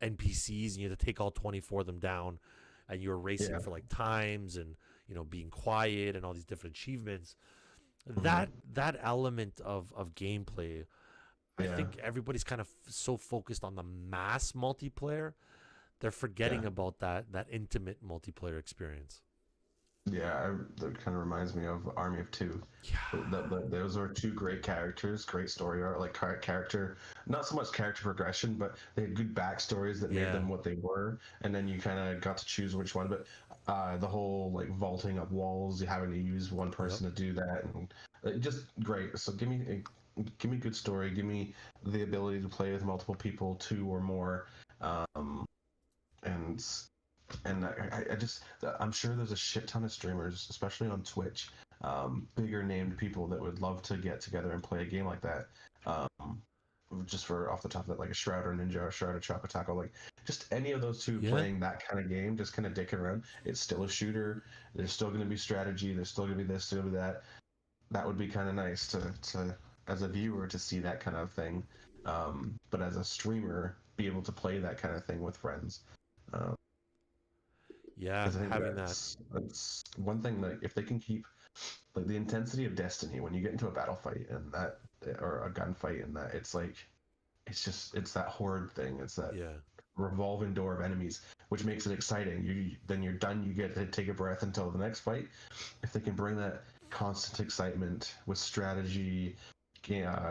NPCs, and you had to take all 24 of them down, and you were racing Yeah. for like times and being quiet and all these different achievements. Mm-hmm. That element of gameplay, I Yeah. think everybody's kind of so focused on the mass multiplayer, they're Yeah. forgetting about that intimate multiplayer experience. Yeah, that kind of reminds me of Army of Two. Yeah, Those are two great characters, great story arc, like character, not so much character progression, but they had good backstories that made yeah, them what they were, and then you kind of got to choose which one. But the whole like vaulting up walls, you having to use one yep, person to do that, and just great. So give me good story, give me the ability to play with multiple people, two or more, um, and I just, I'm sure there's a shit ton of streamers, especially on Twitch, bigger named people that would love to get together and play a game like that. Um, just for off the top of it, like a Shroud or Ninja, or Shroud or Choco Taco, like just any of those two yeah, playing that kind of game, just kind of dicking around. It's still a shooter. There's still going to be strategy. There's still going to be this, still going to be that. That would be kind of nice to as a viewer to see that kind of thing. But as a streamer, be able to play that kind of thing with friends. Um, yeah. because I think Having that, that's one thing that if they can keep like the intensity of Destiny when you get into a battle fight and that or a gunfight and that it's like it's that horde thing. It's that yeah, revolving door of enemies, which makes it exciting. You then you're done. You get to take a breath until the next fight. If they can bring that constant excitement with strategy,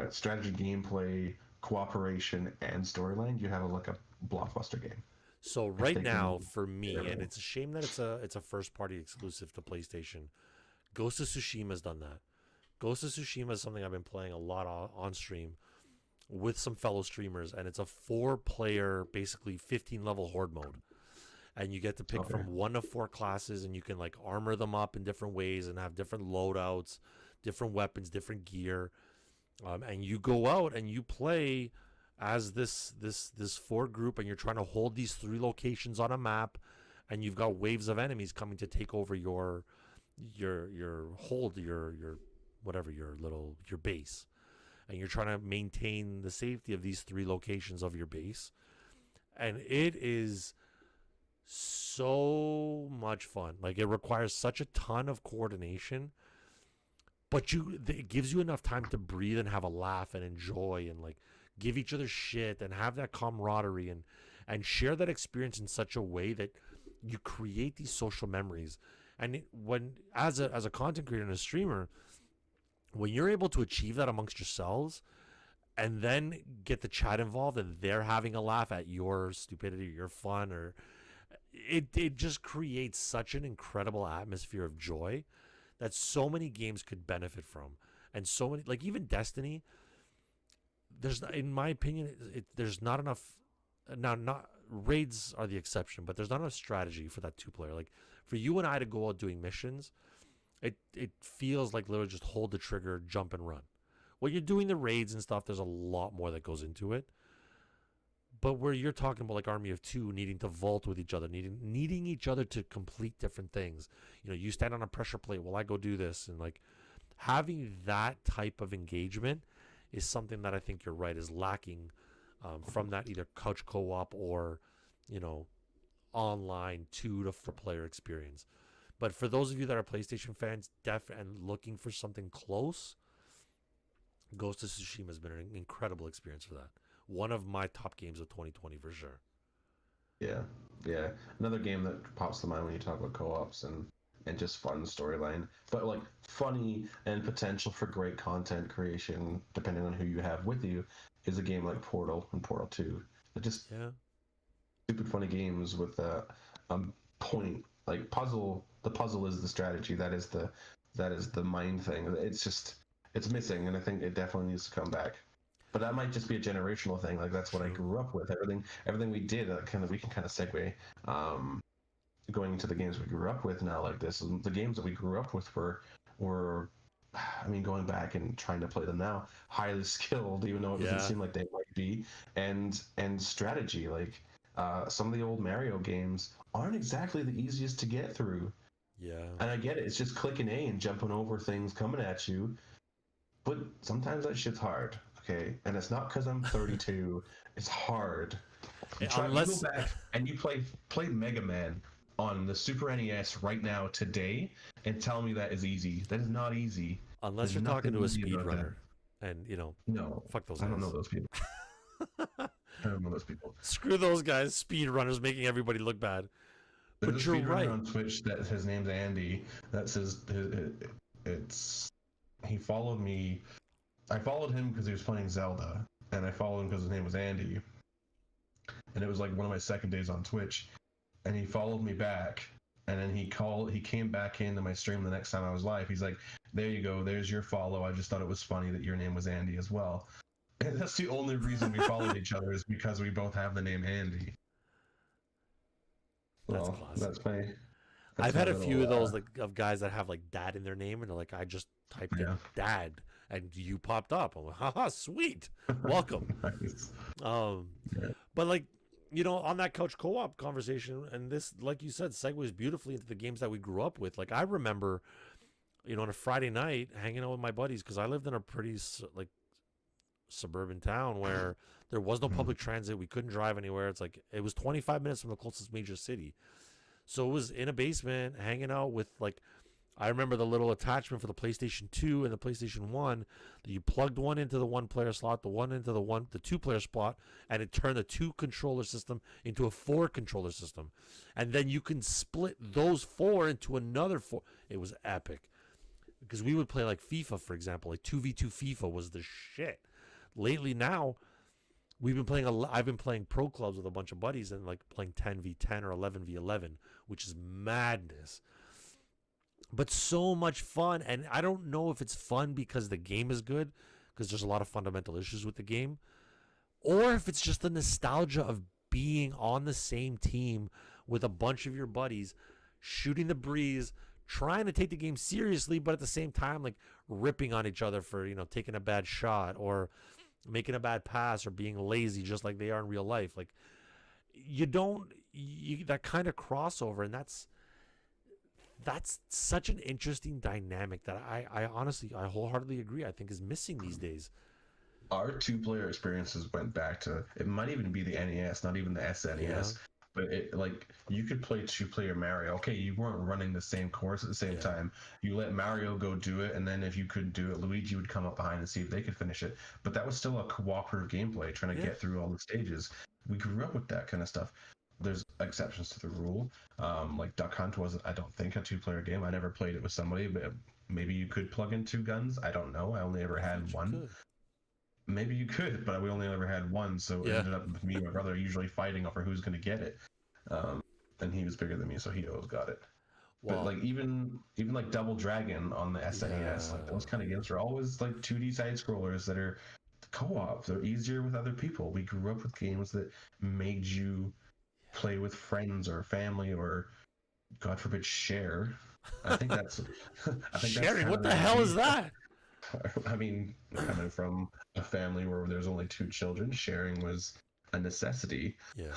strategy gameplay, cooperation, and storyline, you have like a blockbuster game. so If right they can now for get me, and everything. it's a shame that it's a first party exclusive to PlayStation. Ghost of Tsushima's done that. Ghost of Tsushima is something I've been playing a lot on stream with some fellow streamers, and it's a 4 player, basically 15 level horde mode. And you get to pick Okay. from 1 to 4 classes, and you can like armor them up in different ways and have different loadouts, different weapons, different gear. And you go out and you play as this 4 group, and you're trying to hold these 3 locations on a map, and you've got waves of enemies coming to take over your hold your whatever your base, and you're trying to maintain the safety of these 3 locations of your base, and it is so much fun. Like it requires such a ton of coordination, but it gives you enough time to breathe and have a laugh and enjoy and like give each other shit and have that camaraderie and share that experience in such a way that you create these social memories. And when as a content creator and a streamer, when you're able to achieve that amongst yourselves and then get the chat involved and they're having a laugh at your stupidity or your fun, or it just creates such an incredible atmosphere of joy that so many games could benefit from. And so many, like even Destiny, there's in my opinion there's not enough. Now, not raids are the exception, but there's not enough strategy for that 2 player. Like for you and I to go out doing missions, it feels like literally just hold the trigger, jump and run. when you're doing the raids and stuff, there's a lot more that goes into it. But where you're talking about like Army of Two needing to vault with each other, needing each other to complete different things. You stand on a pressure plate while I go do this, and like having that type of engagement is something that I think you're right is lacking from that either couch co-op or online 2 to 4 player experience. But for those of you that are PlayStation fans, and looking for something close, Ghost of Tsushima has been an incredible experience for that. One of my top games of 2020 for sure. Yeah, yeah. Another game that pops to mind when you talk about co-ops and just fun storyline, but like funny and potential for great content creation, depending on who you have with you, is a game like Portal and Portal 2. They're just stupid funny games with a point. Like puzzle, the puzzle is the strategy. That is the mind thing. It's missing, and I think it definitely needs to come back. But that might just be a generational thing. Like that's what I grew up with. Everything we did, we can kind of segue. Going into the games we grew up with now, like this, the games that we grew up with were, I mean, going back and trying to play them now, highly skilled, even though it doesn't seem like they might be, and strategy. Like some of the old Mario games aren't exactly the easiest to get through. Yeah. And I get it. It's just clicking A and jumping over things coming at you. But sometimes that shit's hard, okay? And it's not because I'm 32. It's hard. You go back and you play Mega Man on the Super NES right now today and tell me that is easy. That is not easy. Unless you're talking to a speedrunner. And, no, fuck those guys. I don't know those people. I don't know those people. Screw those guys, speedrunners making everybody look bad. There's a speedrunner on Twitch that his name's Andy. That says he followed me. I followed him because he was playing Zelda, and I followed him because his name was Andy. And it was like one of my second days on Twitch, and he followed me back, and then he came back into my stream the next time I was live. He's like, "There you go, there's your follow. I just thought it was funny that your name was Andy as well." And that's the only reason we followed each other is because we both have the name Andy. That's classic. That's funny. I've had a few of those of guys that have like dad in their name, and they're like, I just typed in dad and you popped up. I'm like, haha, sweet, welcome. Nice. But like, on that couch co-op conversation, and this, like you said, segues beautifully into the games that we grew up with. Like I remember, on a Friday night hanging out with my buddies, because I lived in a pretty like suburban town where there was no public transit. We couldn't drive anywhere. It's like it was 25 minutes from the closest major city. So it was in a basement hanging out with like, I remember the little attachment for the PlayStation 2 and the PlayStation 1 that you plugged one into the 1-player slot, the 2-player spot, and it turned the 2-controller system into a 4-controller system. And then you can split those 4 into another 4. It was epic. Because we would play like FIFA, for example, like 2v2 FIFA was the shit. Lately now, I've been playing pro clubs with a bunch of buddies and like playing 10v10 or 11v11, which is madness. But so much fun. And I don't know if it's fun because the game is good, because there's a lot of fundamental issues with the game, or if it's just the nostalgia of being on the same team with a bunch of your buddies, shooting the breeze, trying to take the game seriously, but at the same time, like ripping on each other for, taking a bad shot or making a bad pass or being lazy just like they are in real life. Like that kind of crossover, and that's such an interesting dynamic that I honestly, I wholeheartedly agree, I think is missing these days. Our 2-player experiences went back to, it might even be the NES, not even the SNES, but it, like, you could play 2-player Mario. Okay, you weren't running the same course at the same time. You let Mario go do it, and then if you couldn't do it, Luigi would come up behind and see if they could finish it. But that was still a cooperative gameplay, trying to get through all the stages. We grew up with that kind of stuff. There's exceptions to the rule. Like Duck Hunt was, I don't think, a 2-player game. I never played it with somebody, but maybe you could plug in 2 guns. I don't know. I only ever had one. Maybe you could, but we only ever had one, so it ended up with me and my brother usually fighting over who's going to get it. And he was bigger than me, so he always got it. Well, but like even like Double Dragon on the SNES, like those kind of games are always like 2D side scrollers that are co-op. They're easier with other people. We grew up with games that made you play with friends or family or, God forbid, share. I think that's sharing. What the hell is that? I mean, coming from a family where there's only two children, sharing was a necessity. Yeah.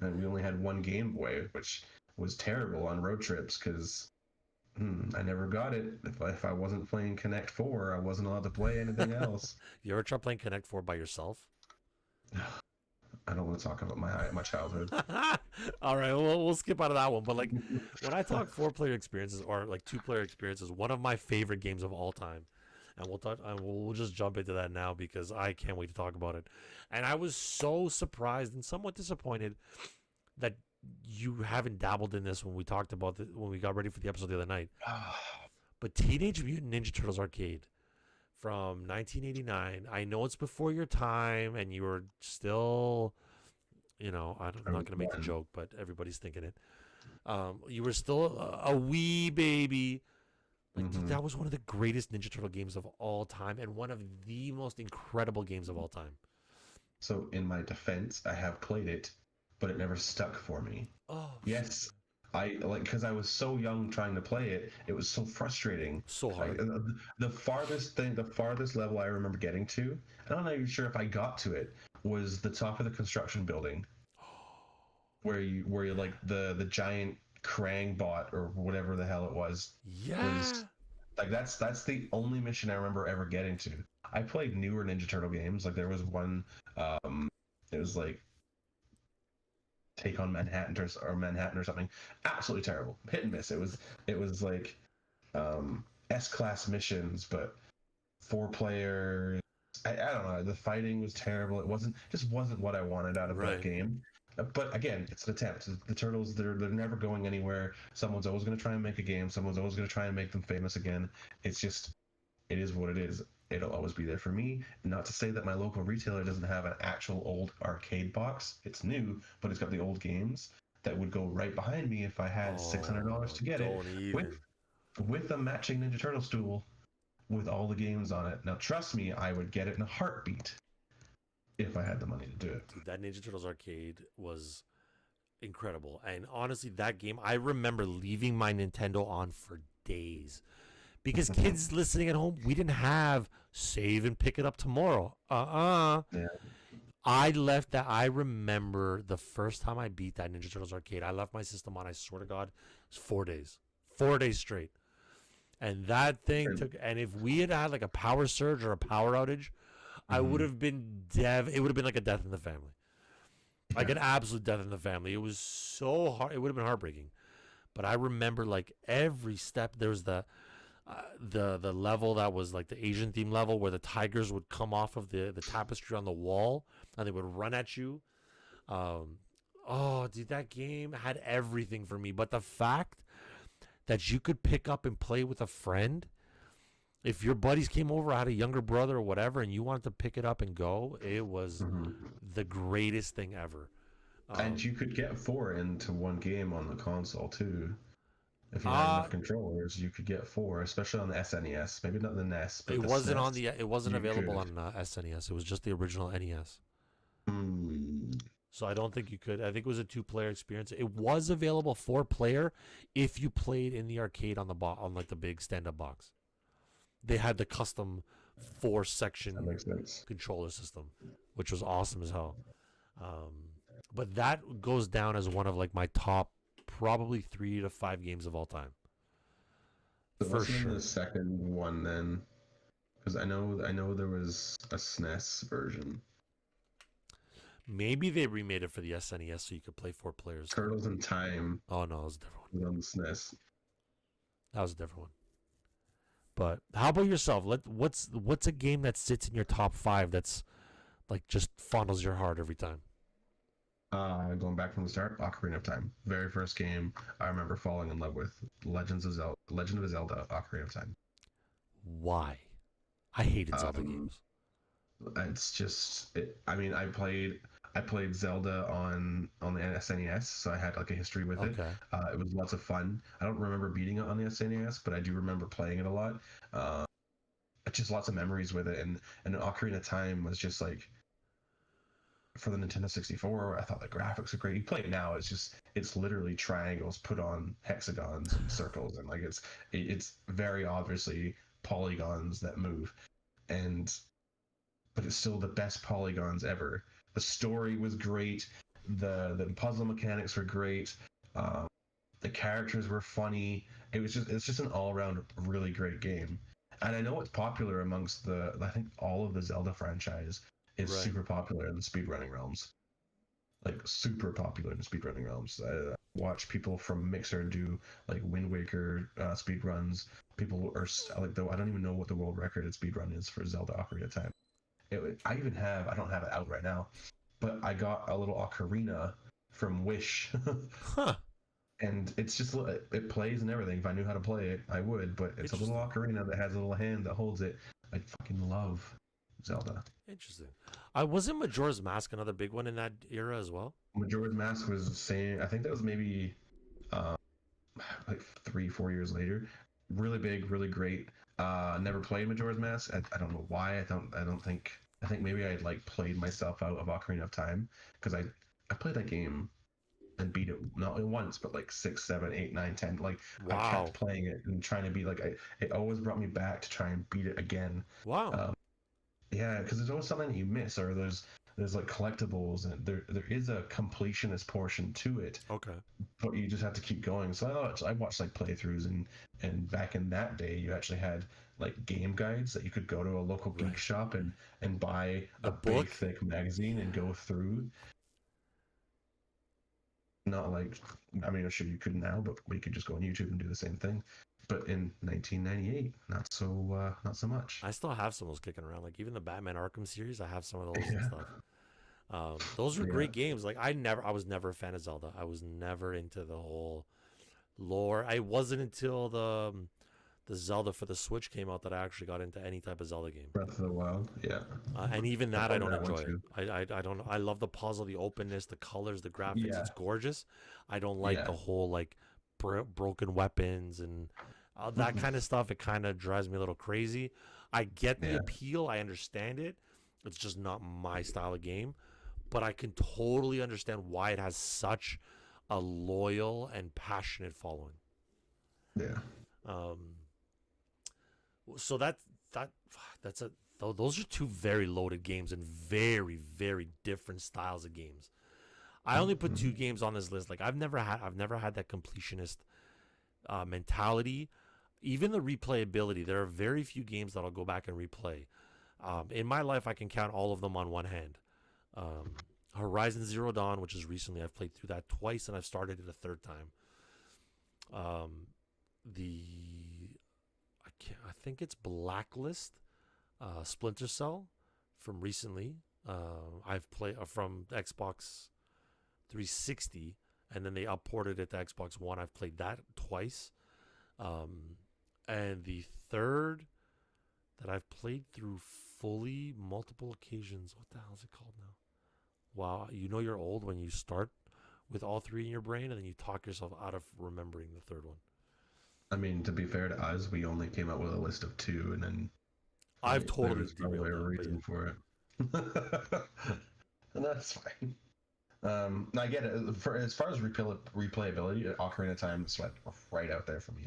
And we only had one Game Boy, which was terrible on road trips because I never got it. If I wasn't playing Connect 4, I wasn't allowed to play anything else. You ever try playing Connect 4 by yourself? I don't want to talk about my childhood. All right, well, we'll skip out of that one. But like, when I talk 4-player experiences or like 2-player experiences, one of my favorite games of all time, and we'll talk, and we'll just jump into that now because I can't wait to talk about it. And I was so surprised and somewhat disappointed that you haven't dabbled in this when we talked about when we got ready for the episode the other night. But Teenage Mutant Ninja Turtles Arcade from 1989. I know it's before your time, and you were still, I'm not going to make the joke, but everybody's thinking it. You were still a wee baby. Like, dude, that was one of the greatest Ninja Turtle games of all time, and one of the most incredible games of all time. So, in my defense, I have played it, but it never stuck for me. Oh, yes. Because I was so young trying to play it, it was so frustrating. So hard. The farthest level I remember getting to, and I'm not even sure if I got to it, was the top of the construction building, where you like the giant Krang bot or whatever the hell it was. Yeah. Like that's the only mission I remember ever getting to. I played newer Ninja Turtle games. Like there was one, it was like Take on Manhattan or something. Absolutely terrible, hit and miss. It was like S-class missions, but 4-player. I don't know. The fighting was terrible. It wasn't what I wanted out of that game. But again, it's an attempt. The Turtles, they're never going anywhere. Someone's always going to try and make a game. Someone's always going to try and make them famous again. It is what it is. It'll always be there for me. Not to say that my local retailer doesn't have an actual old arcade box. It's new, but it's got the old games that would go right behind me if I had $600 to get it. With a matching Ninja Turtle stool with all the games on it. Now, trust me, I would get it in a heartbeat if I had the money to do it. Dude, that Ninja Turtles arcade was incredible. And honestly, that game, I remember leaving my Nintendo on for days. Because kids listening at home, we didn't have save and pick it up tomorrow. Yeah. I left that. I remember the first time I beat that Ninja Turtles arcade, I left my system on, I swear to God, it was 4 days. 4 days straight. And that thing took, and if we had had like a power surge or a power outage, I would have been it would have been like a death in the family. Like an absolute death in the family. It was so hard. It would have been heartbreaking. But I remember like every step, there was the level that was like the Asian theme level where the tigers would come off of the tapestry on the wall and they would run at you. Dude, that game had everything for me. But the fact that you could pick up and play with a friend, if your buddies came over, had a younger brother or whatever, and you wanted to pick it up and go, it was the greatest thing ever. And you could get 4 into one game on the console too. If you had enough controllers, you could get 4, especially on the SNES. Maybe not the NES, but it wasn't it wasn't available on SNES. It was just the original NES. So I don't think you could. I think it was a 2-player experience. It was available 4-player if you played in the arcade on on like the big stand-up box. They had the custom 4-section controller system, which was awesome as hell. But that goes down as one of like my top probably 3 to 5 games of all time. So for sure. The second one then, because I know there was a SNES version. Maybe they remade it for the SNES so you could play 4 players. Turtles in Time. Oh no, it was a different one. On the SNES. That was a different one. But how about yourself? What's a game that sits in your top 5 that's like just fondles your heart every time? Going back from the start, Ocarina of Time. Very first game I remember falling in love with. Legend of Zelda, Ocarina of Time. Why? I hated Zelda games. It's just, I played Zelda on the SNES, so I had like a history with it. It was lots of fun. I don't remember beating it on the SNES, but I do remember playing it a lot. Just lots of memories with it, and Ocarina of Time was just like, for the Nintendo 64, I thought the graphics are great. You play it now, it's literally triangles put on hexagons and circles, and like it's very obviously polygons that move, and but it's still the best polygons ever. The story was great. The puzzle mechanics were great. Um, the characters were funny. It's just an all around really great game. And I know it's popular amongst I think all of the Zelda franchise is Right. super popular in the speedrunning realms. Like super popular in the speedrunning realms. I watch people from Mixer do like Wind Waker speed runs. People are like, though I don't even know what the world record in speedrun is for Zelda Ocarina of Time. I don't have it out right now, but I got a little ocarina from Wish. Huh. And it's just it plays and everything. If I knew how to play it, I would. But it's a little Interesting. ocarina that has a little hand that holds it. I fucking love Zelda. Interesting. I wasn't Majora's Mask another big one in that era as well. Majora's Mask was the same. I think that was maybe um, like 3-4 years later. Really big, really great. Never played Majora's Mask. I don't know why. I don't think. I think maybe I like played myself out of Ocarina of Time because I played that game and beat it not once but like 6, 7, 8, 9, 10. Like I kept Wow. playing it and trying to be like it always brought me back to try and beat it again. Wow. Um, yeah, because there's always something that you miss, or there's like collectibles, and there is a completionist portion to it, Okay. but you just have to keep going. So I watched like playthroughs, and back in that day, you actually had like game guides that you could go to a local geek Right. shop and buy The a big book. thick magazine and go through. Not like, I mean, I'm sure you could now, but we could just go on YouTube and do the same thing. But in 1998, not so much. I still have some of those kicking around. Like even the Batman Arkham series, I have some of those and Yeah, stuff. Those were yeah, great games. Like I was never a fan of Zelda. I was never into the whole lore. I wasn't until the Zelda for the Switch came out that I actually got into any type of Zelda game. Breath of the Wild. Yeah, And even I that, I played don't that one enjoy it. too. I don't. I love the puzzle, the openness, the colors, the graphics. Yeah, It's gorgeous. I don't like yeah, the whole like broken weapons and that kind of stuff. It kind of drives me a little crazy. I get the yeah, appeal. I understand it. It's just not my style of game. But I can totally understand why it has such a loyal and passionate following. yeah. Um, so that that's a those are two very loaded games and very very different styles of games. I only put two Mhm. games on this list. Like I've never had that completionist mentality. Even the replayability. There are very few games that I'll go back and replay. In my life, I can count all of them on one hand. Um, Horizon Zero Dawn, which is recently, I've played through that twice and I've started it a third time. Um, the I think it's Blacklist, Splinter Cell from recently. I've played from Xbox 360, and then they upported it to Xbox One. I've played that twice. Um, and the third that I've played through fully multiple occasions. What the hell is it called now? Wow, you know you're old when you start with all three in your brain and then you talk yourself out of remembering the third one. I mean, to be fair to us, we only came up with a list of two, and then I've there totally was probably derailed a that, but reason yeah. for it. And that's fine. I get it. As far as replayability, Ocarina of Time is like right out there for me.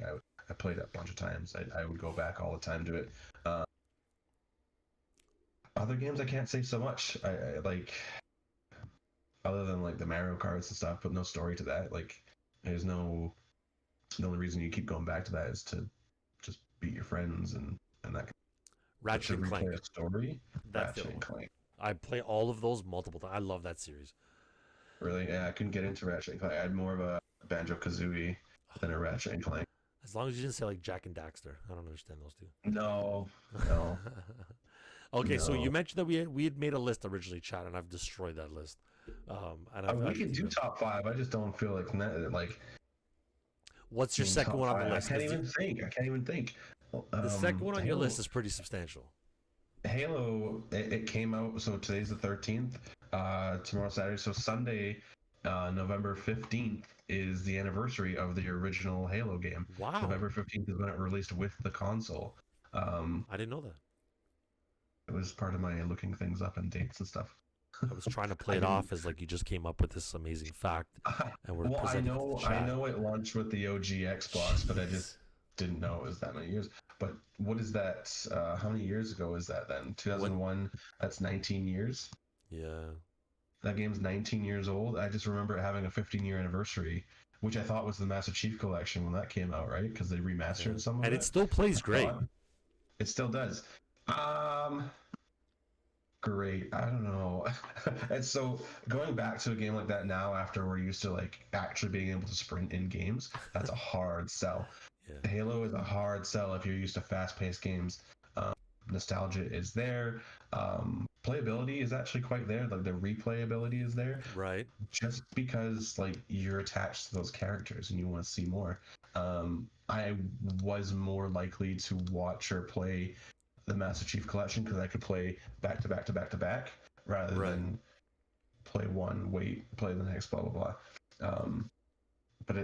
I played it a bunch of times. I would go back all the time to it. Uh, Other games I can't say so much. I like other than like the Mario Karts and stuff, but no story to that. Like there's no the only reason you keep going back to that is to just beat your friends and that. But Ratchet to and Clank. replay a story, That's the Ratchet other and one. Clank. I play all of those multiple times. I love that series. Really, yeah, I couldn't get into Ratchet and Clank. I had more of a Banjo Kazooie than a Ratchet and Clank. As long as you didn't say like Jack and Daxter. I don't understand those No, two. no, Okay, so you no. mentioned that we had made a list originally, Chad, and I've destroyed that list. And We I've can do derailed. top five. I just don't feel like What's your being second top one on the five. list? Because I can't even think. the second one on your Halo. list is pretty substantial. Halo. It came out. So today's the 13th. Tomorrow Saturday. So Sunday, November 15th is the anniversary of the original Halo game. Wow, November 15th is when it released with the console. Um, I didn't know that. it was part of my looking things up and dates and stuff. I was trying to play I it didn't. off as like you just came up with this amazing fact, and we're Well, presenting it to the I chat. know it launched with the OG Xbox, but I just Jeez. didn't know it was that many years. But what is that? How many years ago is that then? When 2001. That's 19 years. yeah, That game's 19 years old. I just remember it having a 15-year anniversary, which I thought was the Master Chief Collection when that came out, right? Because they yeah, remastered some of and it it. still plays I great. thought it still does. Um, Great. I don't know. And so going back to a game like that now, after we're used to like actually being able to sprint in games, that's a hard sell. Yeah, Halo is a hard sell if you're used to fast-paced games. Um, Nostalgia is there. Playability is actually quite there. Like the replayability is there, right, just because like you're attached to those characters and you want to see more. I was more likely to watch or play the Master Chief Collection because I could play back to back to back to back rather right, than play one, wait, play the next, blah blah blah. But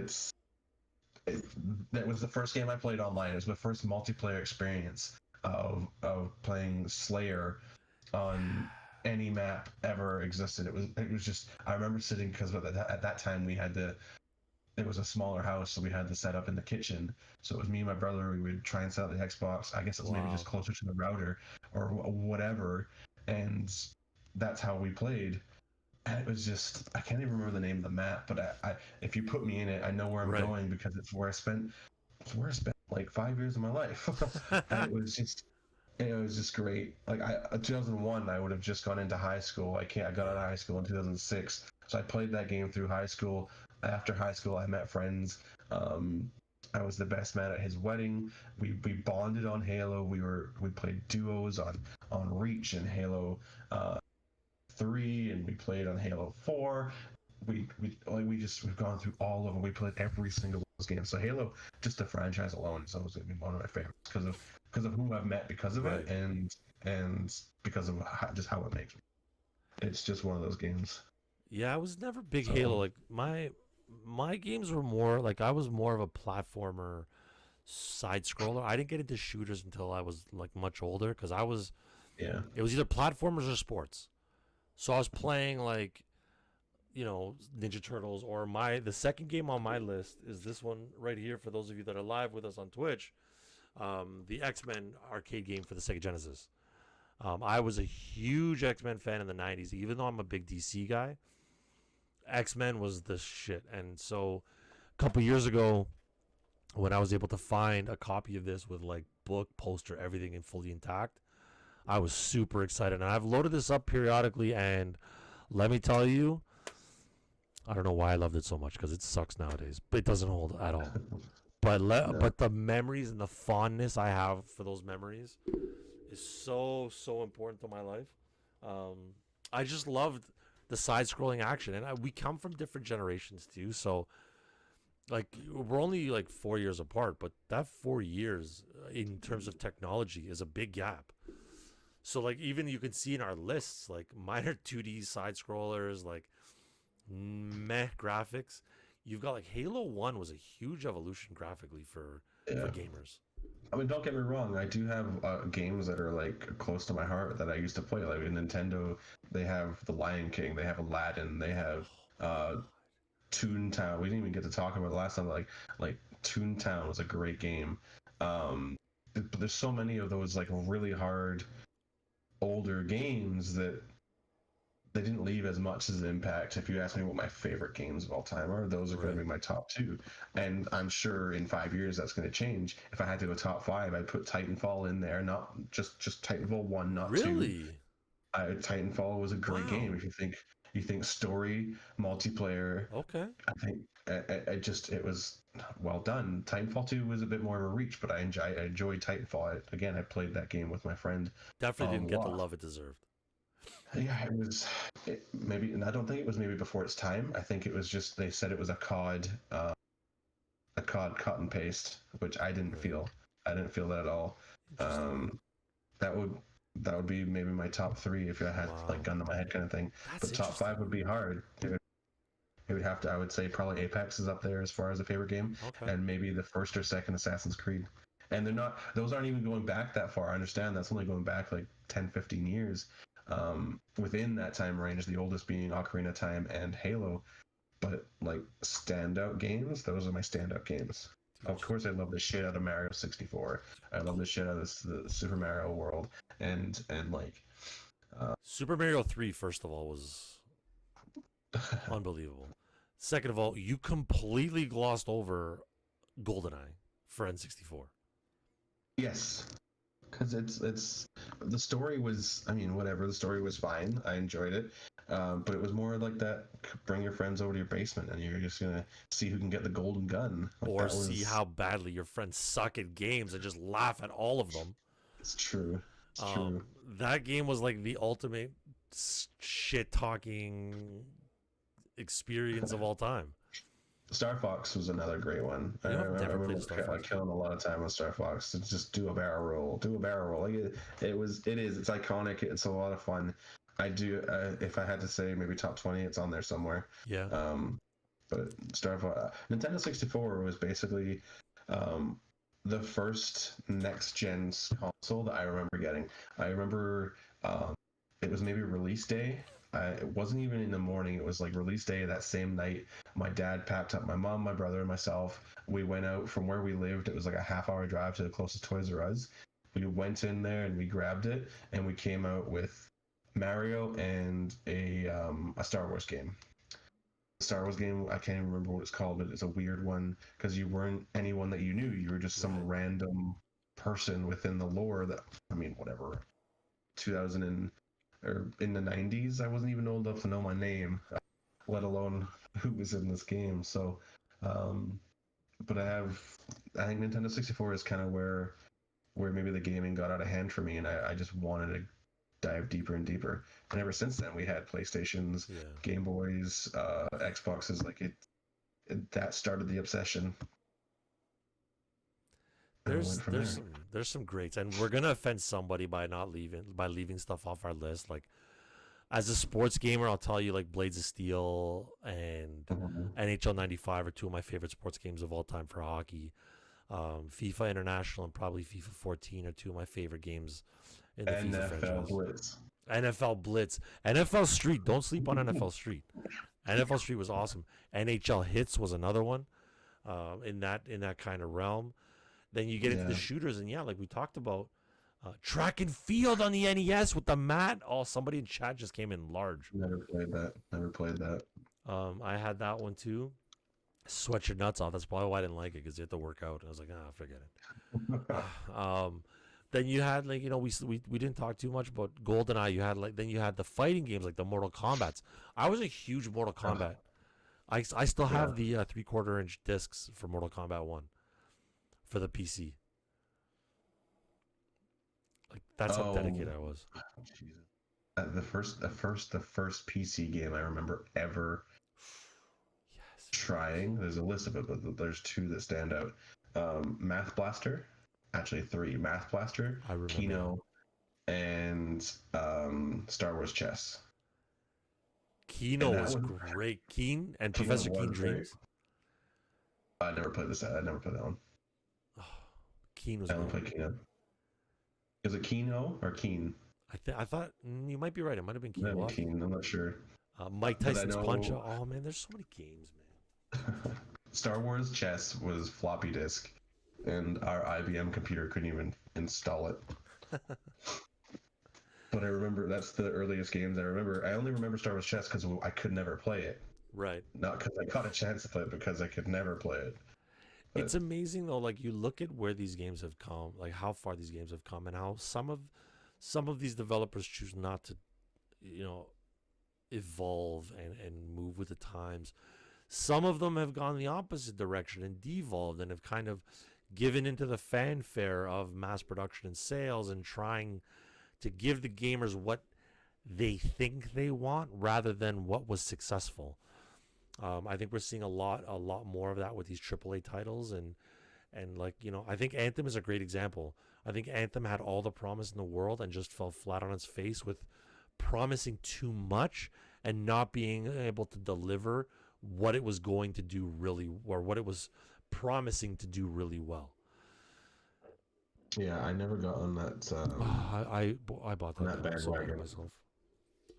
that was the first game I played online. It was my first multiplayer experience of playing Slayer on any map ever existed. It was just I remember sitting because at that time we had to. It was a smaller house, so we had the setup in the kitchen. So it was me and my brother. We would try and set up the Xbox. I guess it was maybe just wow, closer to the router or whatever, and that's how we played. And it was just I can't even remember the name of the map, but if you put me in it, I know where I'm right. going because it's where I spent like 5 years of my life, and it was just great. Like 2001, I would have just gone into high school. I got out of high school in 2006, so I played that game through high school. After high school, I met friends. Um, I was the best man at his wedding. We bonded on Halo. We played duos on Reach and Halo 3, and we played on Halo 4. We've gone through all of them. We played every single one of those games. So Halo, just the franchise alone, is always going to be one of my favorites because of who I've met because of it, Right. and because of just how it makes me. It's just one of those games. Yeah, I was never big Halo. So Like my games were more like I was more of a platformer side scroller. I didn't get into shooters until I was like much older because yeah, it was either platformers or sports. So I was playing like Ninja Turtles or the second game on my list is this one right here for those of you that are live with us on Twitch. The X-Men arcade game for the Sega Genesis. I was a huge X-Men fan in the 90s, even though I'm a big DC guy. X-Men was the shit. And so a couple years ago, when I was able to find a copy of this with like book, poster, everything and fully intact, I was super excited. And I've loaded this up periodically, and let me tell you, I don't know why I loved it so much because it sucks nowadays, but it doesn't hold at all. no, But the memories and the fondness I have for those memories is so important to my life. Um, I just loved the side-scrolling action, and we come from different generations too. So like we're only like 4 years apart, but that 4 years in terms of technology is a big gap. So like even you can see in our lists, like mine are 2D side scrollers, like meh graphics. You've got like Halo One was a huge evolution graphically for yeah. gamers. I mean, don't get me wrong. I do have games that are like close to my heart that I used to play. Like in Nintendo, they have The Lion King, they have Aladdin, they have uh, Toontown. We didn't even get to talk about it last time. Like Toontown was a great game. But there's so many of those like really hard older games that they didn't leave as much as an impact. If you ask me what my favorite games of all time are, those are going to Right. be my top two. And I'm sure in 5 years that's going to change. If I had to go top five, I'd put Titanfall in there, not just Titanfall 1, not 2. Really? Titanfall was a great game. Wow. If you think story, multiplayer, Okay. I think it was well done. Titanfall 2 was a bit more of a reach, but I enjoyed Titanfall. I played that game with my friend a Definitely didn't get the lot. love it deserved. Yeah, maybe, and I don't think it was maybe before its time. I think it was just they said it was a COD cut and paste, which I didn't Right. feel. I didn't feel that at all. Interesting. Um, that would that would be maybe my top three if I had like Wow. gun to my head kind of thing. That's But top interesting. five would be hard. It would have to. I would say probably Apex is up there as far as a favorite game, Okay. and maybe the first or second Assassin's Creed. And they're not; those aren't even going back that far. I understand that's only going back like 10, 15 years. Within that time range, the oldest being Ocarina of Time and Halo. But like standout games, those are my standout games. Of course, I love the shit out of Mario 64. I love the shit out of the Super Mario World, and like Super Mario 3, first of all, was unbelievable. Second of all, you completely glossed over GoldenEye for N64. yes, because it's the story was, I mean, whatever, the story was fine. I enjoyed it, but it was more like that. Bring your friends over to your basement, and you're just gonna see who can get the golden gun. Like Or that see was. how badly your friends suck at games and just laugh at all of them. It's true. It's Um, true. that game was like the ultimate shit talking experience of all time. Star Fox was another great one. You know, I've I never played remember a Star Fox. killing a lot of time on Star Fox to just do a barrel roll, Like it's iconic. It's a lot of fun. I do. If I had to say, maybe top 20, it's on there somewhere. Yeah. But Star Fox, Nintendo 64 was basically the first next gen console that I remember getting. I remember it was maybe release day. It wasn't even in the morning. It was like release day that same night. My dad packed up my mom, my brother, and myself. We went out from where we lived. It was like a half-hour drive to the closest Toys R Us. We went in there and we grabbed it, and we came out with Mario and a Star Wars game. Star Wars game, I can't even remember what it's called, but it's a weird one because you weren't anyone that you knew. You were just some random person within the lore that, I mean, whatever. 2000 or in the 90s, I wasn't even old enough to know my name, let alone who was in this game. So, um, but I think Nintendo 64 is kind of where maybe the gaming got out of hand for me, and I just wanted to dive deeper and deeper. And ever since then, we had PlayStations, Yeah. Game Boys, Xboxes. Like that started the obsession. There's some greats, and we're gonna offend somebody by leaving stuff off our list. Like as a sports gamer, I'll tell you like Blades of Steel and NHL '95 are two of my favorite sports games of all time for hockey. FIFA International and probably FIFA 14 are two of my favorite games in the FIFA franchise. Blitz. NFL Blitz, NFL Street. Don't sleep on NFL Street. NFL Street was awesome. NHL Hits was another one in that kind of realm. Then you get into the shooters, and like we talked about, track and field on the NES with the mat. Oh, somebody in chat just came in large. Never played that. I had that one too. Sweat your nuts off. That's probably why I didn't like it, because you had to work out. And I was like, forget it. Then you had like we didn't talk too much about GoldenEye. You had the fighting games like the Mortal Kombat's. I was a huge Mortal Kombat. I still have the 3/4 inch discs for Mortal Kombat 1 for the PC. Like that's how dedicated I was. Jesus. The first PC game I remember ever trying. There's a list of it, but there's two that stand out. Math Blaster, actually three. Math Blaster, Kino, and Star Wars Chess. Kino was great. Keen and Professor Keen Dreams. I never played this. I never played that one. Keen was. I only played Kino. Is it Kino or Keen? I thought you might be right. It might have been Keen. Keen. I'm not sure. Mike Tyson's Punch. Oh man, there's so many games, man. Star Wars Chess was floppy disk, and our IBM computer couldn't even install it. But I remember that's the earliest games I remember. I only remember Star Wars Chess because I could never play it. Right. Not because I got a chance to play it, because I could never play it. But it's amazing though. Like you look at where these games have come, like how far these games have come, and how some of these developers choose not to, evolve and move with the times. Some of them have gone the opposite direction and devolved and have kind of given into the fanfare of mass production and sales and trying to give the gamers what they think they want rather than what was successful. I think we're seeing a lot more of that with these AAA titles, and like I think Anthem is a great example. I think Anthem had all the promise in the world and just fell flat on its face with promising too much and not being able to deliver what it was going to do what it was promising to do really well. Yeah, I never got on that. I bought that bandwagon myself.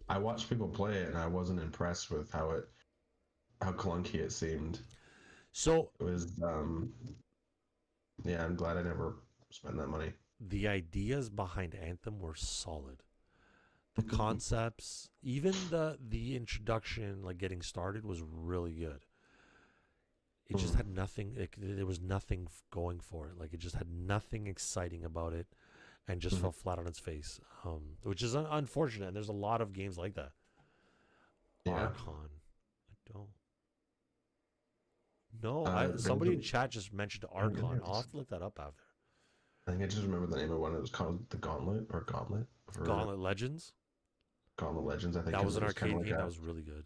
I watched people play it, and I wasn't impressed with how clunky it seemed. So it was. Yeah, I'm glad I never spent that money. The ideas behind Anthem were solid. The concepts, even the introduction, like getting started, was really good. It just Hmm. had nothing. There was nothing going for it. Like it just had nothing exciting about it, and just Hmm. fell flat on its face. Which is unfortunate. And there's a lot of games like that. Yeah. Archon, I don't. No, There was somebody in chat just mentioned Archon. I'll have to look that up after. I think I just remember the name of one. It was called the Gauntlet for Gauntlet Legends. Gauntlet Legends. I think That because was it an was kind of arcade like game that a. was really good.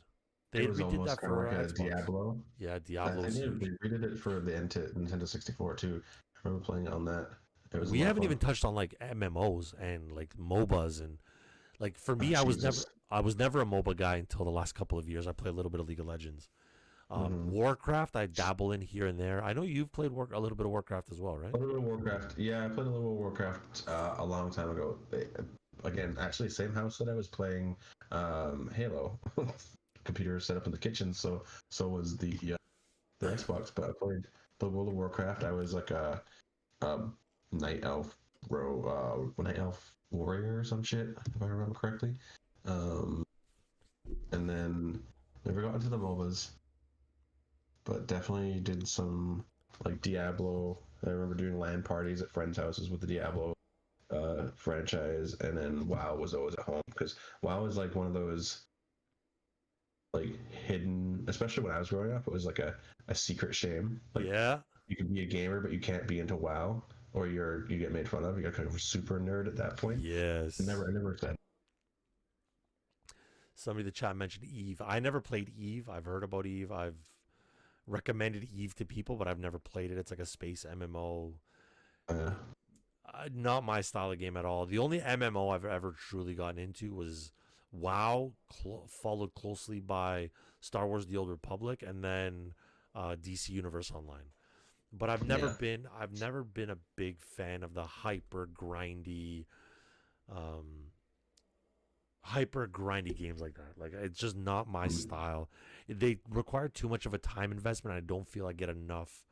It They was redid almost that kind of for like a Xbox. Diablo. Yeah, I Diablo think was huge. they redid it for the Nintendo 64 too. I remember playing it on that. It was a We lot of haven't even fun. touched on like MMOs and like MOBAs and like for Oh, me, Jesus. I was never a MOBA guy until the last couple of years. I played a little bit of League of Legends. Hmm. Warcraft, I dabble in here and there. I know you've played a little bit of Warcraft as well, right? A little bit of Warcraft. Yeah, I played a little Warcraft a long time ago. Again, actually, same house that I was playing Halo. Computer set up in the kitchen, so was the Xbox. But I played the World of Warcraft. I was like a night elf night elf warrior or some shit, if I remember correctly. Um, and then never got into the MOBAs, but definitely did some like Diablo. I remember doing LAN parties at friends' houses with the Diablo franchise, and then WoW was always at home because WoW is like one of those like hidden, especially when I was growing up, it was like a secret shame. Like Yeah. you can be a gamer, but you can't be into WoW, or you get made fun of. You're kind of a super nerd at that point. Yes. I never said. Somebody in the chat mentioned Eve. I never played Eve. I've heard about Eve. I've recommended Eve to people, but I've never played it. It's like a space MMO. Uh, Not my style of game at all. The only MMO I've ever truly gotten into was WoW, followed closely by Star Wars: The Old Republic, and then DC Universe Online. But yeah. I've never been a big fan of the um, hyper grindy games like that. Like it's just not my Mm. style. They require too much of a time investment. I don't feel I get enough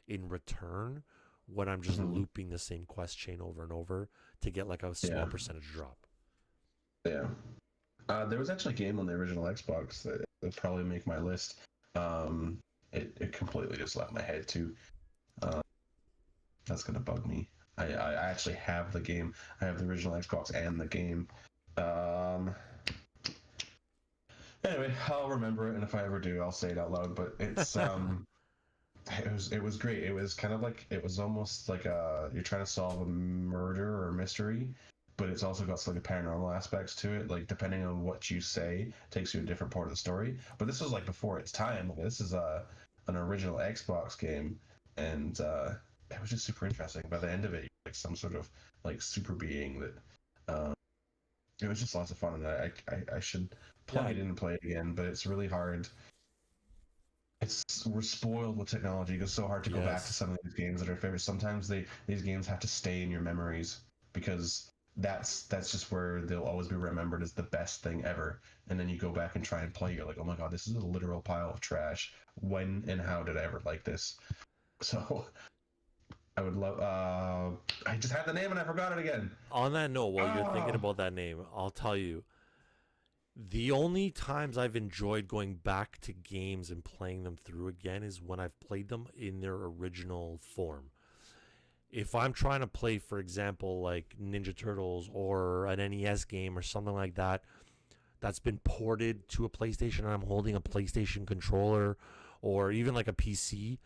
in return when I'm just Mhm. looping the same quest chain over and over to get like a small Yeah. percentage drop. Yeah. There was actually a game on the original Xbox that would probably make my list. Um, it completely just left my head too. Uh, that's gonna bug me. I actually have the game. I have the original Xbox and the game. Um, anyway, I'll remember it, and if I ever do, I'll say it out loud. But it was great. It was kind of like it was almost like you're trying to solve a murder or mystery, but it's also got some like paranormal aspects to it. Like depending on what you say, takes you a different part of the story. But this was like before its time. Like, this is an original Xbox game, and it was just super interesting. By the end of it, you're like some sort of like super being that. Um, it was just lots of fun, and I should plug Yeah, it in and play it again. But it's really hard. We're spoiled with technology. It's so hard to go back to yes. some of these games that are favorites. Sometimes these games have to stay in your memories because that's just where they'll always be remembered as the best thing ever. And then you go back and try and play, you're like, oh my god, this is a literal pile of trash. When and how did I ever like this? So I would love. I just had the name and I forgot it again. On that note, while you're thinking Ah, about that name, I'll tell you the only times I've enjoyed going back to games and playing them through again is when I've played them in their original form. If I'm trying to play, for example, like Ninja Turtles or an NES game or something like that, that's been ported to a PlayStation and I'm holding a PlayStation controller or even like a PC,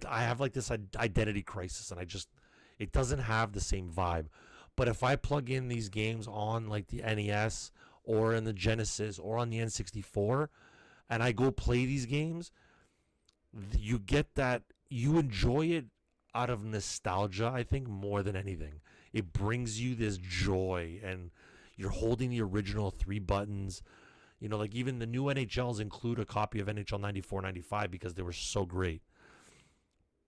I have like this identity crisis and it doesn't have the same vibe. But if I plug in these games on like the NES or in the Genesis or on the N64 and I go play these games, you get that you enjoy it out of nostalgia, I think, more than anything. It brings you this joy and you're holding the original three buttons. You know, like even the new NHLs include a copy of NHL 94, 95 because they were so great.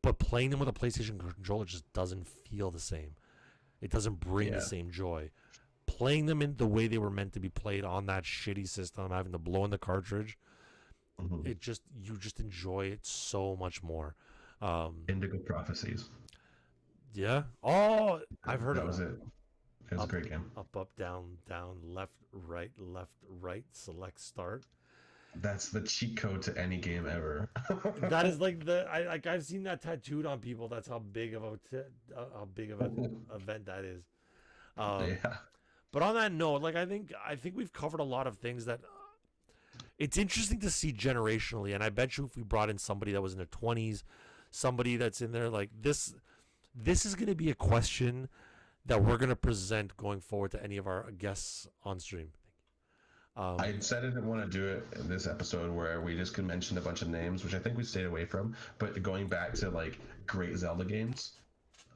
But playing them with a PlayStation controller just doesn't feel the same. It doesn't bring the yeah. same joy. Playing them in the way they were meant to be played on that shitty system, having to blow in the cartridge, Mhm. you just enjoy it so much more. Um, Indigo Prophecies. Yeah. Oh, I've heard That of was that. it. It was a Up, great game. up, down, down, left, right, select, start. That's the cheat code to any game ever. That is like I've seen that tattooed on people. That's how big of how big of an event that is. Um, Yeah. but on that note, like I think we've covered a lot of things that it's interesting to see generationally. And I bet you if we brought in somebody that was in their 20s, somebody that's in there like this is going to be a question that we're going to present going forward to any of our guests on stream. I said I didn't want to do it in this episode where we just could mention a bunch of names, which I think we stayed away from. But going back to like great Zelda games,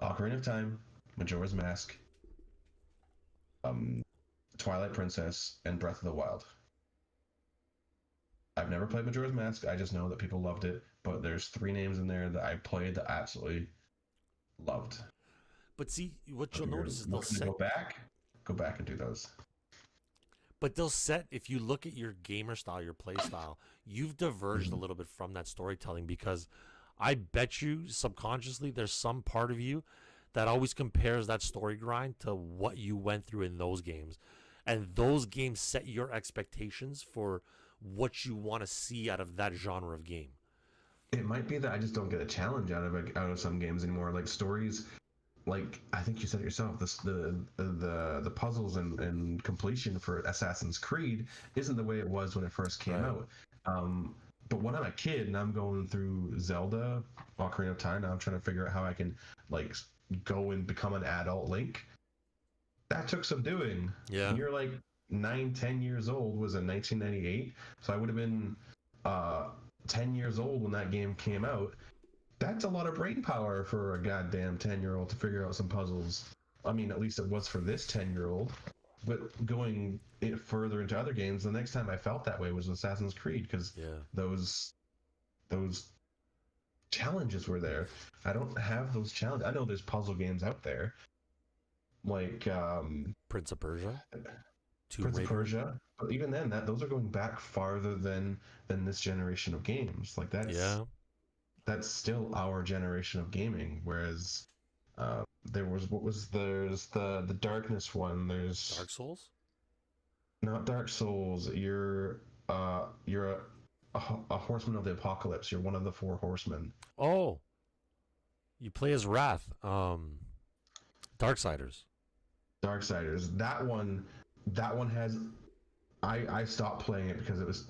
Ocarina of Time, Majora's Mask, um, Twilight Princess, and Breath of the Wild. I've never played Majora's Mask. I just know that people loved it. But there's three names in there that I played that I absolutely loved. But see, what If you'll you're notice is they'll looking to set, go back and do those. but they'll set. If you look at your gamer style, your play style, you've diverged a little bit from that storytelling because I bet you subconsciously there's some part of you that always compares that story grind to what you went through in those games, and those games set your expectations for what you want to see out of that genre of game. It might be that I just don't get a challenge out of some games anymore. Like stories, like I think you said it yourself, the puzzles and completion for Assassin's Creed isn't the way it was when it first came Right. out. But when I'm a kid and I'm going through Zelda, Ocarina of Time, now I'm trying to figure out how I can like go and become an adult Link. That took some doing. Yeah. And you're like 9, 10 years old. Was in 1998, so I would have been uh, 10 years old when that game came out. That's a lot of brain power for a goddamn 10-year-old to figure out some puzzles. I mean, at least it was for this 10-year-old. But going further into other games, the next time I felt that way was Assassin's Creed because Yeah. those challenges were there. I don't have those challenges. I know there's puzzle games out there like Prince of Persia, Tomb Prince of Raider. Persia, but even then, that those are going back farther than this generation of games. Like Yeah. that's still our generation of gaming. Whereas there was there's the darkness one. There's Dark Souls. not Dark Souls. You're a horseman of the apocalypse. You're one of the four horsemen. Oh, you play as Wrath. Darksiders. Darksiders. That one has. I stopped playing it because it was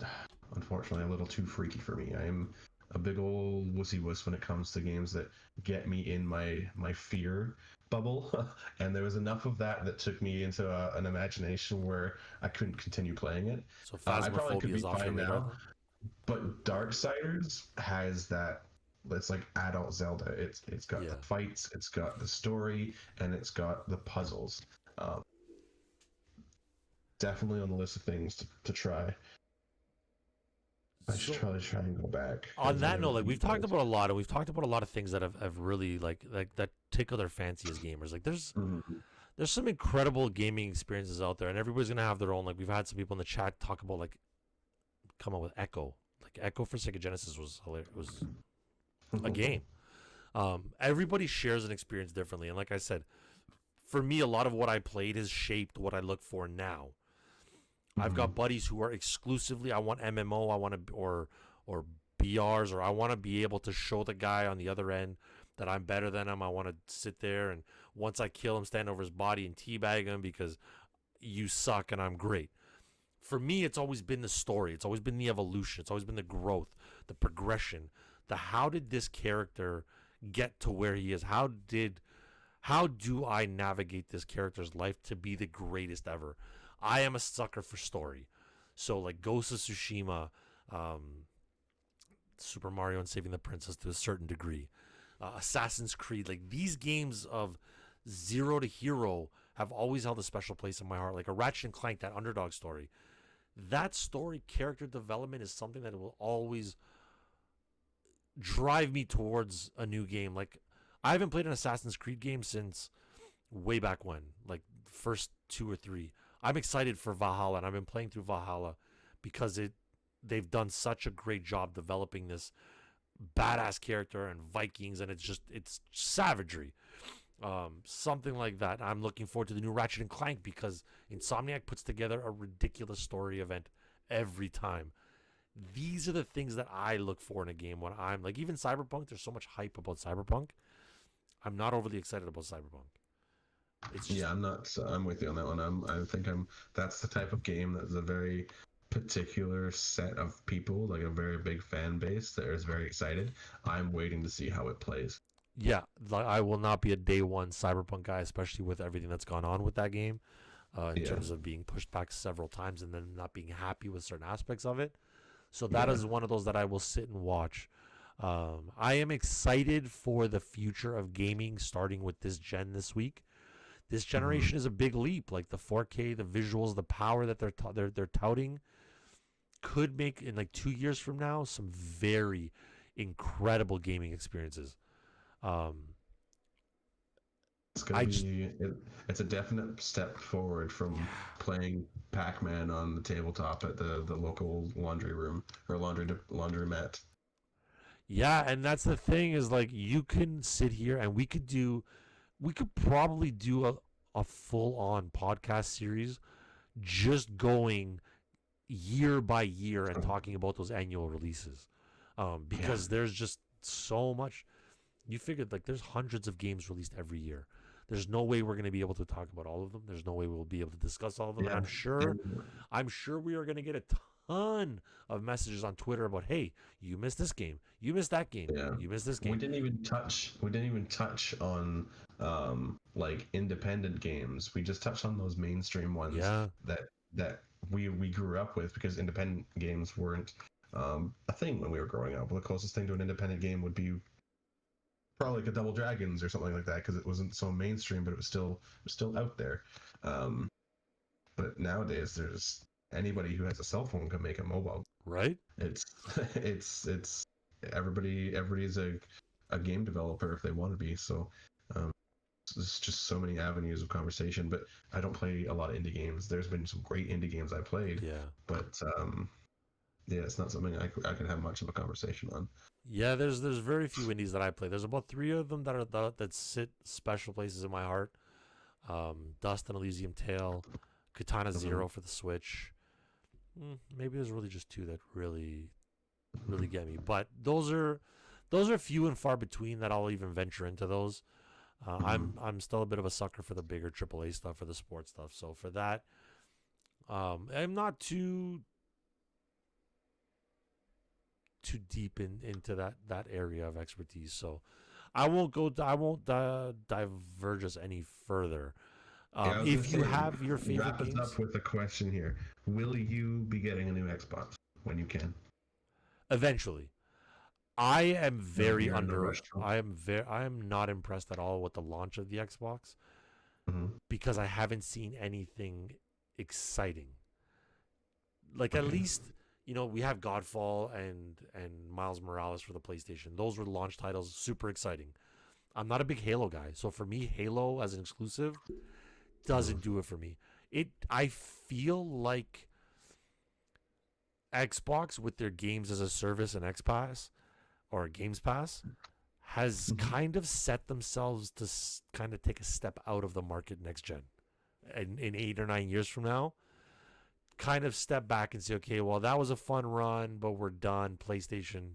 unfortunately a little too freaky for me. I am a big old wussy wuss when it comes to games that get me in my fear bubble, and there was enough of that took me into an imagination where I couldn't continue playing it. So I probably could Phasmophobia be is off your fine radar now, then? but Darksiders has that. It's like adult Zelda. It's got Yeah. the fights, it's got the story, and it's got the puzzles. Um, Definitely on the list of things to try. I should So probably try and go back. on that note, like we've talked about a lot, and we've talked about a lot of things that have really like that tickle their fancy as gamers. Like there's some incredible gaming experiences out there, and everybody's gonna have their own. Like we've had some people in the chat talk about like come up with Echo. Like Echo for Sega Genesis was hilarious. Was a game. Everybody shares an experience differently, and like I said, for me, a lot of what I played has shaped what I look for now. I've got buddies who are exclusively I want MMO, I want to or BRs, or I want to be able to show the guy on the other end that I'm better than him. I want to sit there and once I kill him, stand over his body and teabag him because you suck and I'm great. For me, it's always been the story. It's always been the evolution. It's always been the growth, the progression, the how did this character get to where he is? How do I navigate this character's life to be the greatest ever? I am a sucker for story. So like Ghost of Tsushima, Super Mario and Saving the Princess to a certain degree, Assassin's Creed, like these games of zero to hero have always held a special place in my heart. Like a Ratchet and Clank, that underdog story. That story, character development is something that will always drive me towards a new game. Like I haven't played an Assassin's Creed game since way back when, like first two or three. I'm excited for Valhalla, and I've been playing through Valhalla because they've done such a great job developing this badass character and Vikings, and it's savagery. Something like that. I'm looking forward to the new Ratchet and Clank because Insomniac puts together a ridiculous story event every time. These are the things that I look for in a game when I'm like, even Cyberpunk, there's so much hype about Cyberpunk. I'm not overly excited about Cyberpunk. It's just, Yeah, I'm not. I'm with you on that one. I think I'm. That's the type of game that's a very particular set of people, like a very big fan base that is very excited. I'm waiting to see how it plays. yeah, like, I will not be a day one Cyberpunk guy, especially with everything that's gone on with that game in Yeah, terms of being pushed back several times and then not being happy with certain aspects of it. So that yeah. is one of those that I will sit and watch. I am excited for the future of gaming starting with this gen this week. This Hmm. generation is a big leap. Like the 4K, the visuals, the power that they're touting could make in like 2 years from now some very incredible gaming experiences. Um, It's gonna I just be. It's a definite step forward from yeah playing Pac-Man on the tabletop at the local laundry room or laundromat. yeah, and that's the thing is like you can sit here and we could probably do a full on podcast series just going year by year and talking about those annual releases Yeah, because there's just so much. You figured like there's hundreds of games released every year. There's no way we're going to be able to talk about all of them. There's no way we'll be able to discuss all of them. And yeah. I'm sure we are going to get a ton of messages on Twitter about, hey, you missed this game, you missed that game, Yeah. you missed this We game. didn't even touch on like independent games. We just touched on those mainstream ones Yeah, that we grew up with because independent games weren't a thing when we were growing up. Well, the closest thing to an independent game would be probably like a Double Dragons or something like that because it wasn't so mainstream, but it was still out there. Um, but nowadays, there's anybody who has a cell phone can make a mobile. right. It's it's everybody's a game developer if they want to be. So um, there's just so many avenues of conversation. But I don't play a lot of indie games. There's been some great indie games I played, Yeah. but yeah, it's not something I can have much of a conversation on. Yeah, there's very few indies that I play. There's about three of them that sit special places in my heart. Dust and Elysium Tale, Katana Hmm. Zero for the Switch. Maybe there's really just two that really get me. But those are few and far between that I'll even venture into those. Hmm. I'm still a bit of a sucker for the bigger AAA stuff, for the sports stuff. So for that, I'm not too deep into that area of expertise. So I won't diverge us any further. Yeah, I was gonna If you say, have your favorite wrap us games, up with a question here. Will you be getting a new Xbox when you can? eventually, I am No, very you're in no under. rush. I am not impressed at all with the launch of the Xbox Hmm. because I haven't seen anything exciting. Like at Okay. least we have Godfall and Miles Morales for the PlayStation. Those were launch titles, super exciting. I'm not a big Halo guy, so for me, Halo as an exclusive Hmm. doesn't do it for me. I feel like Xbox with their games as a service and X Pass or Games Pass has Hmm. kind of set themselves to kind of take a step out of the market next gen. And in 8 or 9 years from now, kind of step back and say, okay, well, that was a fun run, but we're done. PlayStation,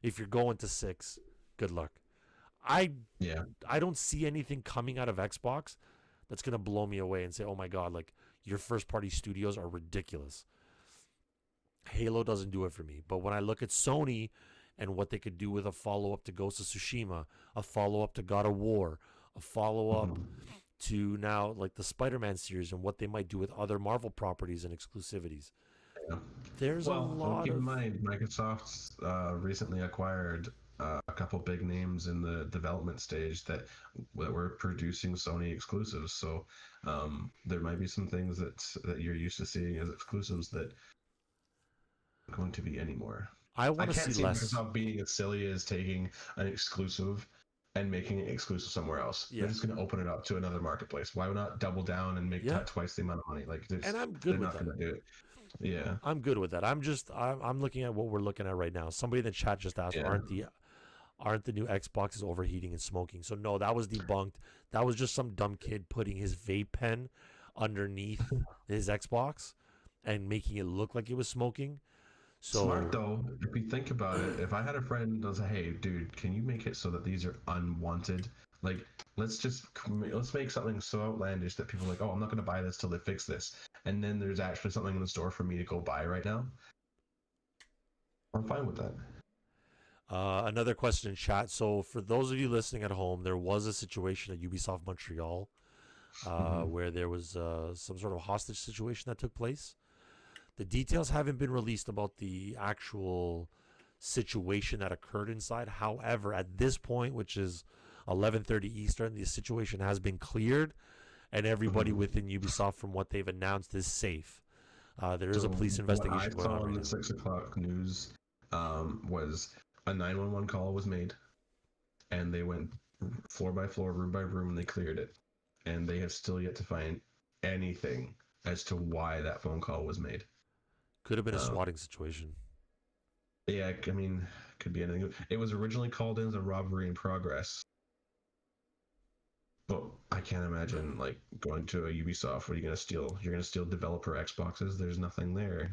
if you're going to six, good luck. I Yeah. I don't see anything coming out of Xbox that's gonna blow me away and say, oh my god, like your first party studios are ridiculous. Halo doesn't do it for me. But when I look at Sony and what they could do with a follow up to Ghost of Tsushima, a follow up to God of War, a follow up Hmm. to now like the Spider Man series and what they might do with other Marvel properties and exclusivities. Yeah. There's a Well, lot keep in of mind, Microsoft's recently acquired a couple big names in the development stage that were producing Sony exclusives. So there might be some things that you're used to seeing as exclusives that aren't going to be anymore. I I want to can't see see less. Microsoft being as silly as taking an exclusive and making it exclusive somewhere else. They're Yeah. just going to open it up to another marketplace. Why not double down and make Yeah. twice the amount of money? Like, And I'm good they're with not that. going to do it. Yeah, I'm good with that. I'm looking at what we're looking at right now. Somebody in the chat just asked, yeah. aren't the aren't the new Xboxes overheating and smoking. So no, that was debunked. That was just some dumb kid putting his vape pen underneath his Xbox and making it look like it was smoking. Smart So though, if you think about it. If I had a friend that was like, "Hey, dude, can you make it so that these are unwanted? Like, let's make something so outlandish that people are like, oh, I'm not gonna buy this till they fix this, and then there's actually something in the store for me to go buy right now. I'm fine with that." another question in chat. So for those of you listening at home, there was a situation at Ubisoft Montreal Mm-hmm. where there was some sort of hostage situation that took place. The details haven't been released about the actual situation that occurred inside. However, at this point, which is 11:30 Eastern, the situation has been cleared, and everybody Mm-hmm. within Ubisoft, from what they've announced, is safe. There is a So police what I investigation going saw on on right the now. 6 o'clock news was a 911 call was made, and they went floor by floor, room by room, and they cleared it. And they have still yet to find anything as to why that phone call was made. Could have been a Um, swatting situation. yeah, I mean, could be anything. It was originally called in as a robbery in progress, but I can't imagine like going to a Ubisoft. What are you gonna steal? You're gonna steal developer Xboxes. There's nothing there.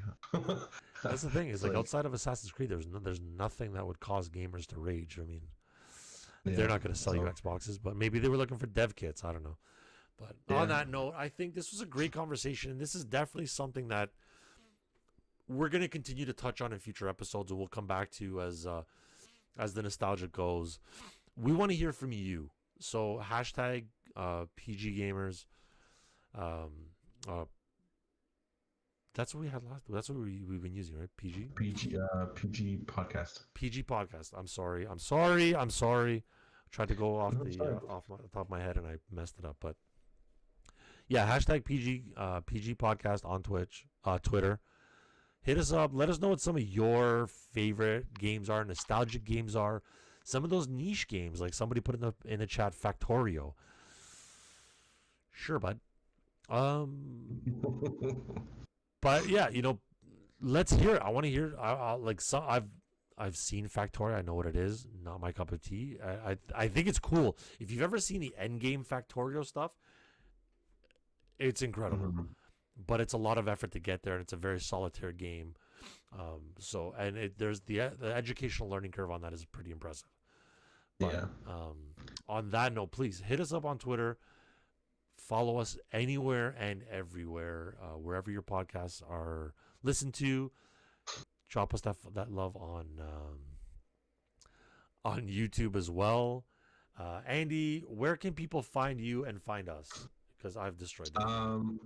That's the thing. Is like Like, outside of Assassin's Creed, there's nothing that would cause gamers to rage. I mean, they're yeah. not going to sell you So Xboxes, but maybe they were looking for dev kits. I don't know. But on yeah. that note, I think this was a great conversation, and this is definitely something that we're going to continue to touch on in future episodes, and we'll come back to as the nostalgia goes. We want to hear from you, so hashtag PG Gamers. Um, uh, that's what we had last. That's what we've been using, right? PG. PG podcast. PG podcast. I'm sorry. I'm sorry. I'm sorry. I tried to go off No, it's fine. off my top of my head and I messed it up. But yeah, hashtag PG podcast on Twitch, Twitter. Hit us up. Let us know what some of your favorite games are, nostalgic games are. Some of those niche games, like somebody put in the chat, Factorio. Sure, bud. But yeah, let's hear it. I want to hear. Like some. I've seen Factorio. I know what it is. Not my cup of tea. I think it's cool. If you've ever seen the end game Factorio stuff, it's incredible. Mhm. But it's a lot of effort to get there, and it's a very solitaire game. So and there's the educational learning curve on that is pretty impressive. But Yeah. on that note, please hit us up on Twitter. Follow us anywhere and everywhere, wherever your podcasts are listened to. Drop us that love on YouTube as well. Andy, where can people find you and find us? Because I've destroyed that.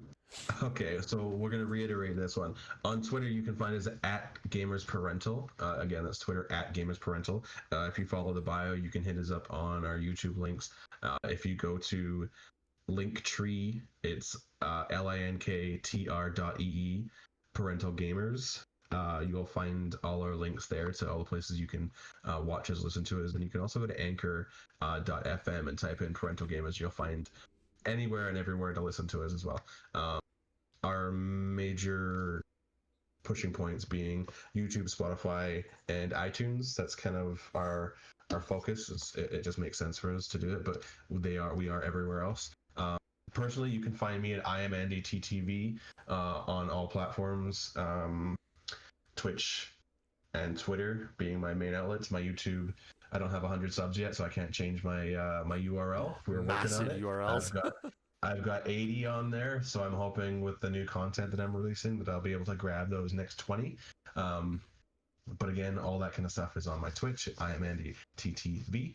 Okay, so we're gonna reiterate this one. On Twitter, you can find us at Gamers Parental. Again, that's Twitter at Gamers Parental. If you follow the bio, you can hit us up on our YouTube links. If you go to Linktree, it's linktr.ee Parental Gamers. You'll find all our links there to all the places you can watch us, listen to us, and you can also go to anchor.fm and type in Parental Gamers. You'll find anywhere and everywhere to listen to us as well. Our major pushing points being YouTube, Spotify, and iTunes. That's kind of our focus. It just makes sense for us to do it, but we are everywhere else. Personally, you can find me at I am Andy TTV on all platforms, Twitch and Twitter being my main outlets. My YouTube, I don't have 100 subs yet, so I can't change my URL. We're working on Massive it. URLs. I've got 80 on there, so I'm hoping with the new content that I'm releasing that I'll be able to grab those next 20. But again, all that kind of stuff is on my Twitch. I am Andy TTV.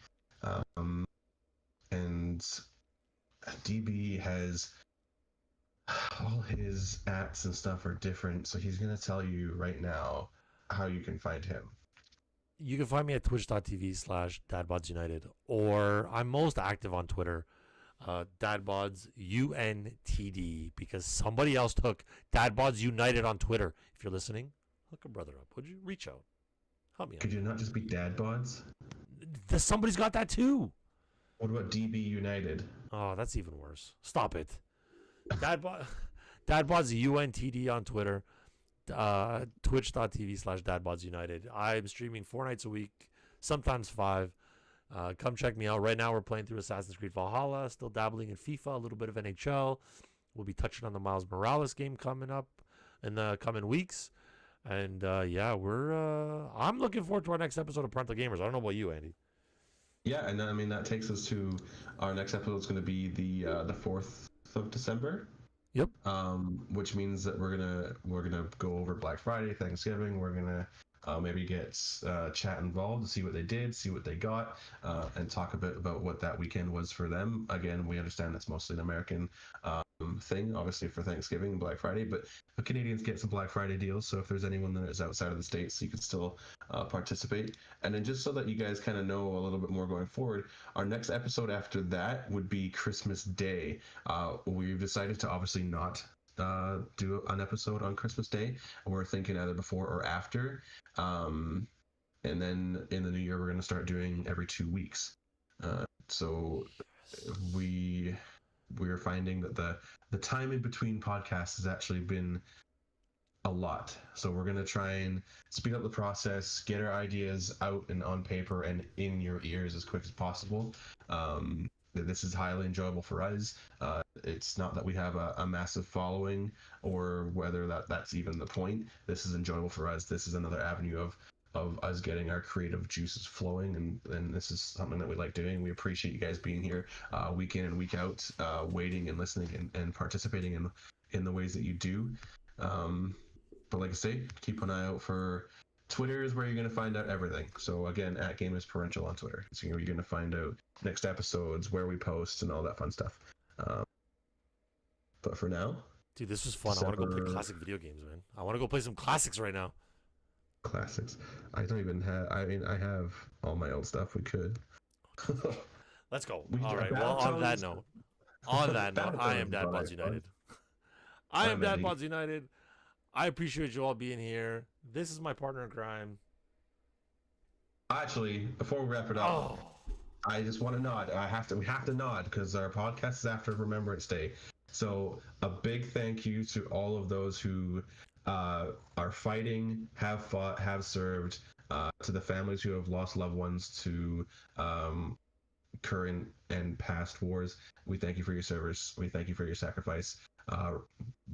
And DB has all his apps and stuff are different, so he's going to tell you right now how you can find him. You can find me at twitch.tv/dadbodsunited, or I'm most active on Twitter, dadbods UNTD, because somebody else took dadbods united on Twitter. If you're listening, hook a brother up. Would you reach out? Help me out. Could you not just be Dad Bods? Somebody's got that too. What about DB United? Oh, that's even worse. Stop it. Dadbods UNTD on Twitter. Twitch.tv/dadbodsunited. I'm streaming 4 nights a week, sometimes 5. Come check me out. Right now, we're playing through Assassin's Creed Valhalla, still dabbling in FIFA, a little bit of NHL. We'll be touching on the Miles Morales game coming up in the coming weeks. And yeah, I'm looking forward to our next episode of Parental Gamers. I don't know about you, Andy. Yeah, and I mean that takes us to our next episode. Is going to be the 4th of December. Yep. Which means that we're gonna go over Black Friday, Thanksgiving. We're gonna maybe get chat involved to see what they did, see what they got, and talk a bit about what that weekend was for them. Again, we understand that's mostly an American thing, obviously for Thanksgiving and Black Friday, but Canadians get some Black Friday deals. So if there's anyone that is outside of the States, you can still participate. And then just so that you guys kind of know a little bit more going forward, our next episode after that would be Christmas Day. We've decided to obviously not do an episode on Christmas Day. We're thinking either before or after. And then in the new year, we're going to start doing every 2 weeks. So we're finding that the time in between podcasts has actually been a lot. So we're going to try and speed up the process, get our ideas out and on paper and in your ears as quick as possible. This is highly enjoyable for us. It's not that we have a massive following or whether that's even the point. This is enjoyable for us. This is another avenue of us getting our creative juices flowing, and this is something that we like doing. We appreciate you guys being here week in and week out, waiting and listening and participating in the ways that you do. But like I say, keep an eye out for Twitter is where you're going to find out everything. So again, at Game is Parental on Twitter. So you're going to find out next episodes, where we post, and all that fun stuff. But for now, dude, this was fun. I want to go play classic video games, man. I want to go play some classics right now. Classics. I don't even have. I mean, I have all my old stuff. We could. Let's go. All right. Well, on that note, I am Dad Pods United. I am Dad Pods United. I appreciate you all being here. This is my partner in crime. Actually, before we wrap it up, I just want to nod. We have to nod because our podcast is after Remembrance Day. So a big thank you to all of those who are fighting, have fought, have served, to the families who have lost loved ones to current and past wars. We thank you for your service. We thank you for your sacrifice.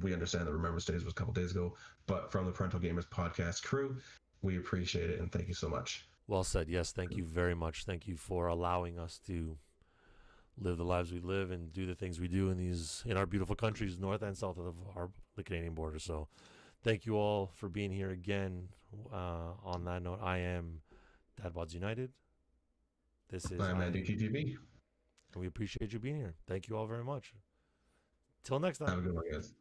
We understand that Remembrance Day was a couple days ago, but from the Parental Gamers podcast crew, we appreciate it and thank you so much. Well said. Yes, thank you very much. Thank you for allowing us to live the lives we live and do the things we do in our beautiful countries, north and south of the Canadian border. So thank you all for being here again. On that note, I am Dad Pods United. I'm Andy TTV. And we appreciate you being here. Thank you all very much. Till next time. Have a good one, guys.